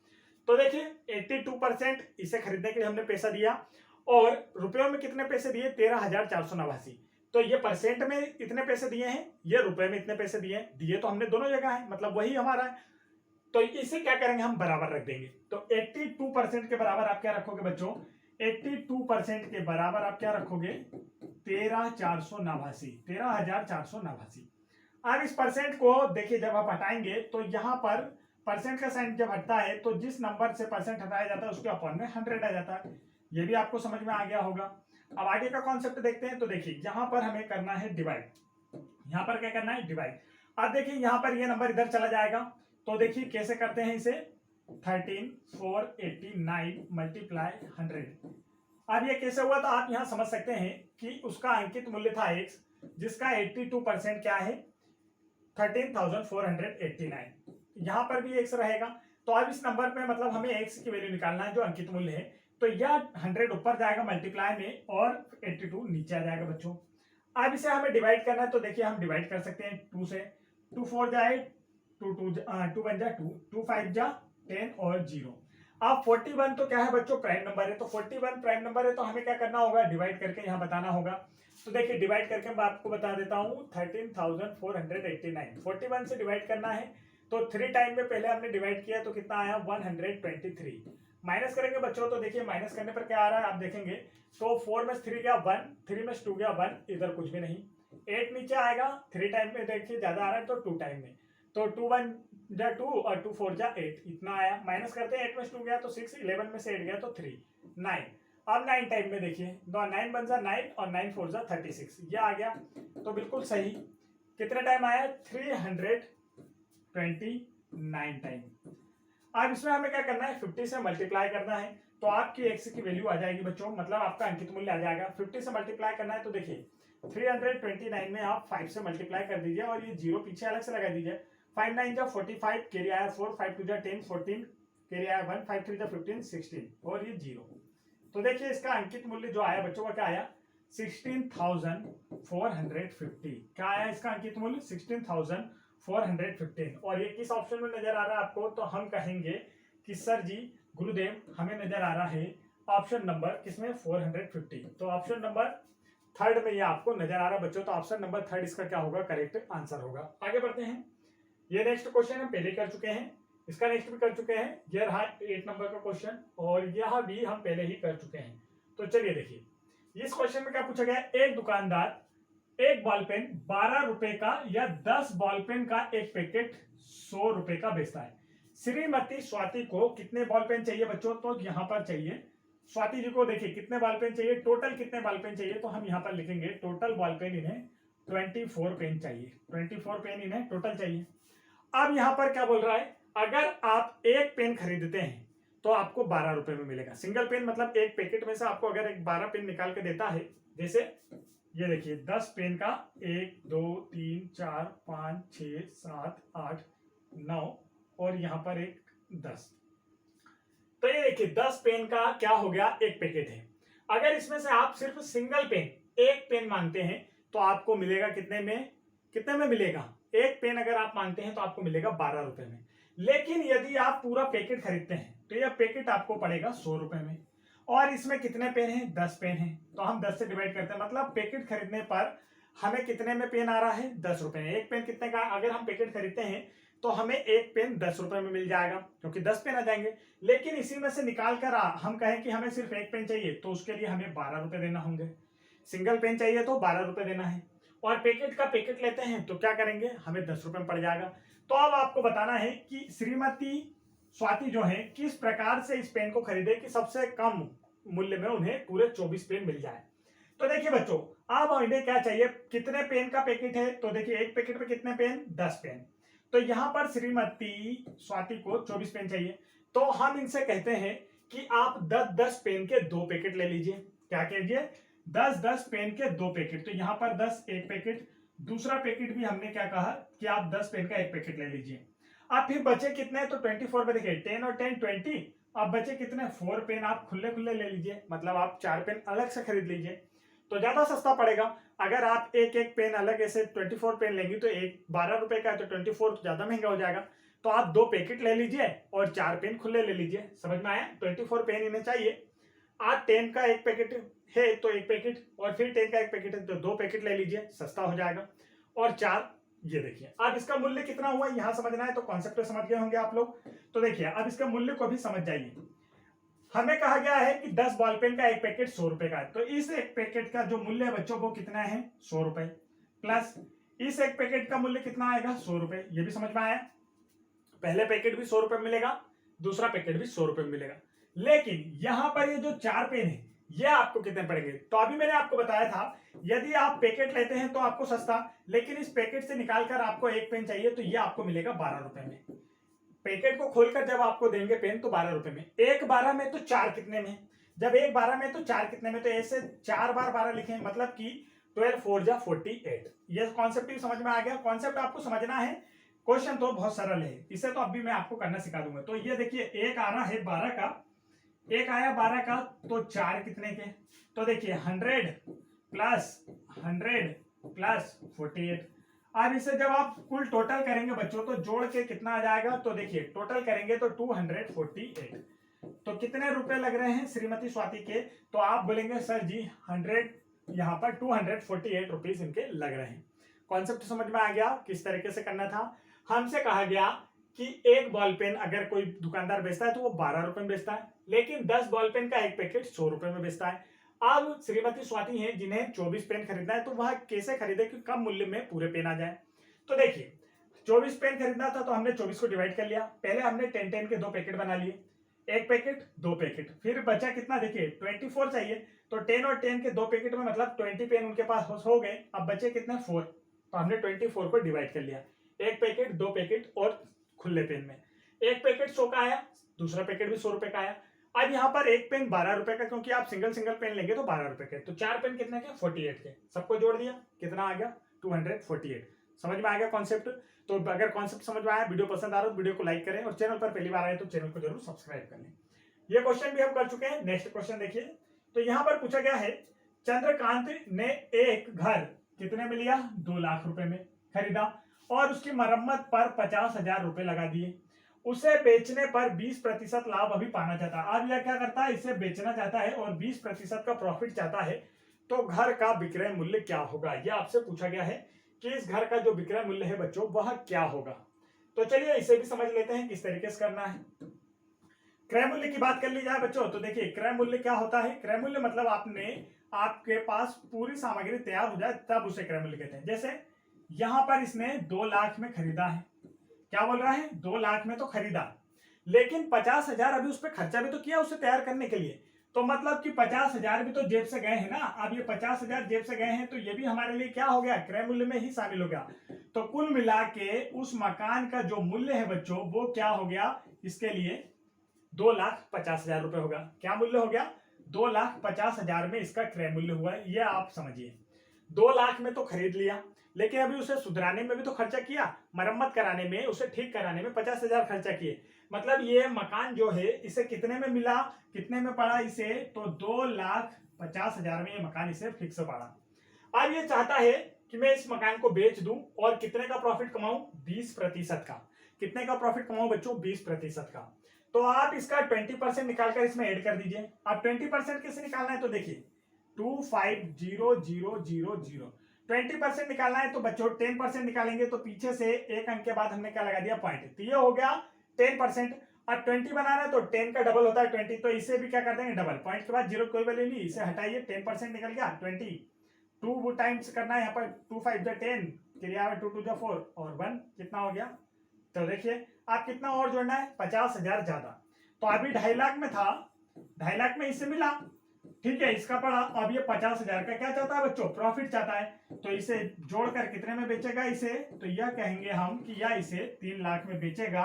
तो देखिए 82% इसे खरीदने के लिए हमने पैसा दिया, और रुपयों में कितने पैसे दिए? 13,489। तो ये परसेंट में इतने पैसे दिए हैं, ये रुपए में इतने पैसे दिए हैं। दिए तो हमने दोनों जगह है, मतलब वही हमारा है। तो इसे क्या करेंगे? हम बराबर रख देंगे। तो 82% के बराबर आप क्या रखोगे बच्चों? 82% के बराबर आप क्या रखोगे? 13,489। अब इस परसेंट को देखिए, जब आप हटाएंगे तो यहाँ पर परसेंट का साइन जब हटता है तो जिस नंबर से परसेंट हटाया जाता है उसके अपॉन में 100 आ जाता है। ये भी आपको समझ में आ गया होगा। अब आगे का कॉन्सेप्ट देखते हैं। तो देखिए यहाँ पर हमें करना है डिवाइड। यहाँ पर क्या करना है? डिवाइड। अब देखिए यहाँ पर ये नंबर इधर चला जाएगा। तो देखिए कैसे करते हैं इसे? 13,489 मल्टीप्लाई 100। अब ये कैसे हुआ? तो आप यहाँ समझ सकते हैं कि उसका अंकित मूल्य था x, जिसका 82% क्या है? 13,489। यहाँ पर भी x रहेगा। तो अब इस नंबर पे मतलब हमें x की वैल्यू निकालना है जो अंकित मूल्य है। तो यह 100 ऊपर जाएगा मल्टीप्लाई में और 82 नीचे आ जाएगा बच्चों। अब इसे हमें डिवाइड करना है, तो देखिए हम डिवाइड कर सकते हैं 2 से। 2 4 जाए 2 2 बन जा 2 2 5 जा 10 और 0। अब 41 तो क्या है बच्चों, प्राइम नंबर है। तो 41 प्राइम नंबर है, तो हमें क्या करना होगा, डिवाइड करके यहाँ बताना होगा। तो देखिए डिवाइड करके मैं आपको बता देता हूँ 13,489 41 से डिवाइड करना है। तो 3 टाइम में पहले हमने डिवाइड किया तो कितना आया 123। माइनस करेंगे बच्चों, तो देखिए माइनस करने पर क्या आ रहा है आप देखेंगे। तो 4 में 3 गया 1, 3 में 2 गया 1, इधर कुछ भी नहीं। 8 नीचे आएगा 3 टाइम में, देखिए ज्यादा आ रहा है तो 2 टाइम में। तो 2 1 जा 2 और 2 4 जा 8, इतना आया। माइनस करते हैं, 8 में 2 गया तो 6, 11 में से 8 गया तो 3 9। अब 9 टाइम में देखिए 9 बन जा 9 और 9 4 जा 36, ये आ गया। तो बिल्कुल सही। कितने टाइम आया 329 टाइम। अब इसमें हमें क्या करना है 50 से मल्टीप्लाई करना है। तो आपकी x की वैल्यू आ जाएगी बच्चों, मतलब आपका अंकित मूल्य आ जाएगा। 50 से मल्टीप्लाई करना है तो देखिए 329 में आप 5 से मल्टीप्लाई कर दीजिए और ये 0 पीछे अलग से लगा दीजिए। 5 9 जा 45, कैरी आया 4, 5 2 जा 10 14, कैरी आया 1, 5 3 जा 15 16 और ये 0। तो देखिए इसका अंकित मूल्य जो आया बच्चों का क्या आया 16,450। क्या आया इसका अंकित मूल्य 16,415। और ये किस ऑप्शन में नजर आ रहा है आपको, तो हम कहेंगे कि सर जी गुरुदेव हमें नजर आ रहा है ऑप्शन नंबर किसमें 450। तो ऑप्शन नंबर थर्ड में ये आपको नजर आ रहा है बच्चों। तो ऑप्शन नंबर थर्ड इसका क्या होगा, करेक्ट आंसर होगा। आगे बढ़ते हैं। ये नेक्स्ट क्वेश्चन हम पहले कर चुके हैं, इसका नेक्स्ट भी कर चुके हैं। ये रहा 8 नंबर का क्वेश्चन और यह भी हम पहले ही कर चुके हैं। तो चलिए देखिए इस क्वेश्चन में क्या पूछा गया। एक दुकानदार एक बॉल पेन 12 रुपए का या 10 बॉल पेन का एक पैकेट 100 रुपए का बेचता है। श्रीमती स्वाति को कितने बॉल पेन चाहिए बच्चों, तो यहां पर चाहिए स्वाति जी को देखिए कितने बॉल पेन चाहिए, टोटल कितने बॉल पेन चाहिए। तो हम यहां पर लिखेंगे टोटल बॉल पेन इन्हें 24 पेन चाहिए। 24 पेन इन्हें टोटल चाहिए। अब यहां पर क्या बोल रहा है, अगर आप एक पेन खरीदते हैं तो आपको 12 रुपए में मिलेगा। सिंगल पेन मतलब एक पैकेट में से आपको अगर एक 12 पेन निकाल के देता है, जैसे ये देखिए 10 पेन का 1 2 3 4 5 6 7 8 9 और यहां पर एक 10। तो ये देखिए 10 पेन का क्या हो गया, एक पैकेट है। अगर इसमें से आप सिर्फ सिंगल पेन एक पेन मांगते हैं तो आपको मिलेगा कितने में मिलेगा, एक पेन अगर आप मांगते हैं तो आपको मिलेगा 12 रुपए में। लेकिन यदि आप पूरा पैकेट खरीदते हैं तो यह पैकेट आपको पड़ेगा 100 रुपए में। और इसमें कितने पेन हैं, 10 पेन हैं। तो हम 10 से डिवाइड करते हैं, मतलब पैकेट खरीदने पर हमें कितने में पेन आ रहा है 10 रुपए में। एक पेन कितने का, अगर हम पैकेट खरीदते हैं तो हमें एक पेन 10 रुपए में मिल जाएगा क्योंकि 10 पेन आ जाएंगे। लेकिन इसी में से निकाल कर हम कहें कि हमें सिर्फ एक पेन चाहिए तो उसके लिए हमें 12 रुपए देना होंगे। सिंगल पेन चाहिए तो 12 रुपए देना है। और पैकेट का पैकेट लेते हैं तो क्या करेंगे, हमें 10 रुपए में पड़ जाएगा। तो अब आपको बताना है कि श्रीमती स्वाति जो है किस प्रकार से इस पेन को खरीदे कि सबसे कम मूल्य में उन्हें पूरे 24 पेन मिल जाए। तो देखिए बच्चों अब इन्हें क्या चाहिए, कितने पेन का पैकेट है, तो देखिए एक पैकेट में कितने पेन, 10 पेन। तो यहां पर श्रीमती स्वाति को 24 पेन चाहिए। तो हम इनसे कहते हैं कि आप 10-10 पेन के 2 पैकेट ले लीजिए। क्या कीजिए, 10-10 पेन के 2 पैकेट। तो यहां पर 10 एक पैकेट, दूसरा पैकेट भी हमने क्या कहा कि आप 10 पेन का एक पैकेट ले लीजिए। अब फिर बचे कितने, तो 24 में देखिए 10 और 10 20। अब बचे कितने, 4 पेन आप खुले खुले ले लीजिए, मतलब आप 4 पेन अलग से खरीद लीजिए तो ज्यादा सस्ता पड़ेगा। अगर आप एक एक पेन अलग ऐसे 24 पेन लेंगे तो एक 12 रुपए का है तो 24 तो ज्यादा महंगा हो जाएगा। तो आप 2 पैकेट ले लीजिए और 4 पेन खुले ले लीजिए। समझ में आया, 24 पेन इन्हें चाहिए। आज 10 का एक पैकेट है तो एक पैकेट, और फिर 10 का एक पैकेट है तो 2 पैकेट ले लीजिए, सस्ता हो जाएगा। और 4 ये देखिए अब इसका मूल्य कितना हुआ यहां समझना है, तो कॉन्सेप्ट समझ गए होंगे आप लोग। तो देखिए अब इसका मूल्य को भी समझ जाइए। हमें कहा गया है कि 10 बॉल पेन का एक पैकेट 100 रुपए का है, तो इस एक पैकेट का जो मूल्य है बच्चों को कितना है 100 रुपए, प्लस इस एक पैकेट का मूल्य कितना आएगा 100 रुपए। ये भी समझ में आया, पहले पैकेट भी 100 रुपए मिलेगा, दूसरा पैकेट भी 100 रुपए मिलेगा। लेकिन यहां पर ये जो 4 पेन है ये आपको कितने पड़ेंगे, तो अभी मैंने आपको बताया था यदि आप पैकेट लेते हैं तो आपको सस्ता, लेकिन इस पैकेट से निकालकर आपको एक पेन चाहिए तो ये आपको मिलेगा 12 रुपए में। पैकेट को खोलकर जब आपको देंगे पेन तो 12 रुपए में, एक 12 में तो 4 कितने में, जब एक 12 में तो 4 कितने में, तो ऐसे 4 बार 12 लिखें, मतलब कि 12 4 जा 48। ये कॉन्सेप्ट भी समझ में आ गया। कॉन्सेप्ट आपको समझना है क्वेश्चन तो बहुत सरल है, इसे तो अभी मैं आपको करना सिखा दूंगा। तो ये देखिए एक आ रहा है 12 का, एक आया 12 का, तो 4 कितने के, तो देखिए 100 प्लस 48। अब इसे जब आप कुल टोटल करेंगे बच्चों तो जोड़ के कितना आ जाएगा, तो देखिए टोटल करेंगे तो 248। तो कितने रुपए लग रहे हैं श्रीमती स्वाति के, तो आप बोलेंगे सर जी 100, यहाँ पर 248 रुपीज इनके लग रहे हैं। कॉन्सेप्ट समझ में आ गया किस तरीके से करना था। हमसे कहा गया कि एक बॉल पेन अगर कोई दुकानदार बेचता है तो वो 12 रुपए में बेचता है, लेकिन 10 बॉल पेन का एक पैकेट 100 रुपए में बेचता है। अब श्रीमती स्वाति हैं जिन्हें 24 पेन खरीदना है, तो वह कैसे खरीदे कि कम मूल्य में पूरे पेन आ जाए। तो देखिए 24 पेन खरीदना था तो हमने 24 को डिवाइड कर लिया। पहले हमने 10 के 2 पैकेट बना लिए, एक पैकेट 2 पैकेट, फिर बचा कितना देखिए 24 चाहिए, तो 10 और 10 के 2 पैकेट में मतलब 20 पेन उनके पास हो गए। अब बचे कितने 4, तो हमने 24 को डिवाइड कर लिया, एक पैकेट 2 पैकेट और खुले पेन में एक पैकेट 100 का आया, दूसरा पैकेट भी 100 रुपए का आया। अब यहाँ पर एक पेन 12 रुपए का, क्योंकि आप सिंगल पेन लेंगे तो 12 रुपए के, तो 4 पेन कितने के 48 के, सबको जोड़ दिया कितना आ गया 248। समझ में आ गया कॉन्सेप्ट। तो अगर कॉन्सेप्ट समझ में आया, वीडियो पसंद आ रहा है तो वीडियो को लाइक करें और चैनल पर पहली बार आए तो चैनल को जरूर सब्सक्राइब कर लें। ये क्वेश्चन भी हम कर चुके हैं। नेक्स्ट क्वेश्चन देखिए, तो यहाँ पर पूछा गया है चंद्रकांत ने एक घर कितने में लिया, 2 लाख रुपए में खरीदा और उसकी मरम्मत पर 50,000 रुपए लगा दिए। उसे बेचने पर 20% लाभ अभी पाना चाहता है। अब यह क्या करता है, इसे बेचना चाहता है और 20% का प्रॉफिट चाहता है, तो घर का विक्रय मूल्य क्या होगा। यह आपसे पूछा गया है कि इस घर का जो विक्रय मूल्य है बच्चों वह क्या होगा। तो चलिए इसे भी समझ लेते हैं किस तरीके से करना है। क्रय मूल्य की बात कर ली जाए बच्चों, तो देखिए क्रय मूल्य क्या होता है। क्रय मूल्य मतलब आपके पास पूरी सामग्री तैयार हो जाए तब उसे क्रय मूल्य कहते हैं। जैसे यहां पर इसने 2 लाख में खरीदा है, क्या बोल रहा है 2 लाख में तो खरीदा, लेकिन 50,000 अभी उस पर खर्चा भी तो किया उसे तैयार करने के लिए, तो मतलब कि 50,000 भी तो जेब से गए हैं ना। अब ये 50,000 जेब से गए हैं तो ये भी हमारे लिए क्या हो गया, क्रय मूल्य में ही शामिल हो गया। तो कुल मिला के उस मकान का जो मूल्य है बच्चों वो क्या हो गया, इसके लिए 2,50,000 रुपए होगा। क्या मूल्य हो गया, 2,50,000 में इसका क्रय मूल्य हुआ है। ये आप समझिए 2 लाख में तो खरीद लिया, लेकिन अभी उसे सुधराने में भी तो खर्चा किया, मरम्मत कराने में, उसे ठीक कराने में 50,000 खर्चा किए। मतलब ये मकान जो है इसे कितने में मिला, कितने में पड़ा इसे, तो 2,50,000 में ये मकान इसे फिक्स पड़ा। अब ये चाहता है कि मैं इस मकान को बेच दूं और कितने का प्रॉफिट कमाऊं, 20% का। कितने का प्रॉफिट कमाऊं बच्चों, 20% का। तो आप इसका 20% निकालकर इसमें ऐड कर दीजिए। अब 20% कैसे निकालना है, तो देखिए 250000 20% निकालना है तो बच्चों 10% निकालेंगे, तो पीछे से एक अंक के बाद हमने क्या लगा दिया, पॉइंट, तो ये हो गया 10%। अब 20 बनाना है तो 10 का डबल होता है 20, तो इसे भी क्या कर देंगे डबल, पॉइंट के बाद जीरो कोई वैल्यू नहीं, इसे हटाइए, 10% निकल गया 20। 2 टाइम्स करना है यहाँ पर, 2 5 10, क्रिया में 2 2 4 और 1 कितना हो गया। तो देखिए आप कितना और जोड़ना है, 50,000 ज्यादा। तो अभी 2.5 लाख में था, 2.5 लाख में इससे मिला, ठीक है, इसका पड़ा। अब ये 50,000 का क्या चाहता है बच्चों, प्रॉफिट चाहता है, तो इसे जोड़कर कितने में बेचेगा इसे, तो यह कहेंगे हम कि यह इसे 3 लाख में बेचेगा,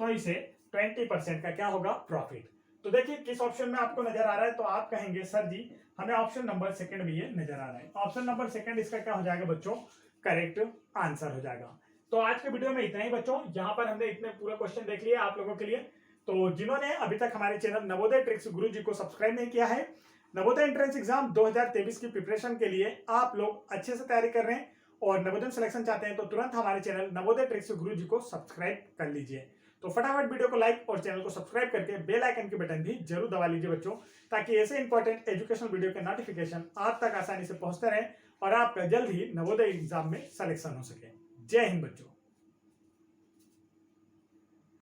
तो इसे 20% का क्या होगा, प्रॉफिट। तो देखिए किस ऑप्शन में आपको नजर आ रहा है, तो आप कहेंगे सर जी हमें ऑप्शन नंबर 2 भी ये नजर आ रहा है। ऑप्शन नंबर 2 इसका क्या हो जाएगा बच्चों, करेक्ट आंसर हो जाएगा। तो आज के वीडियो में इतना ही बच्चों, यहाँ पर हमने इतने पूरे क्वेश्चन देख लिए आप लोगों के लिए। तो जिन्होंने अभी तक हमारे चैनल नवोदय ट्रिक्स गुरुजी को सब्सक्राइब नहीं किया है, नवोदय एंट्रेंस एग्जाम 2023 की प्रिपरेशन के लिए आप लोग अच्छे से तैयारी कर रहे हैं और नवोदय सिलेक्शन चाहते हैं, तो तुरंत हमारे चैनल नवोदय ट्रिक्स गुरुजी को सब्सक्राइब कर लीजिए। तो फटाफट वीडियो को लाइक और चैनल को सब्सक्राइब करके बेल आइकन की बटन भी जरूर दबा लीजिए बच्चों, ताकि ऐसे इंपॉर्टेंट एजुकेशनल वीडियो के नोटिफिकेशन आप तक आसानी से पहुंचते रहे और आपका जल्द ही नवोदय एग्जाम में सिलेक्शन हो सके। जय हिंद बच्चों।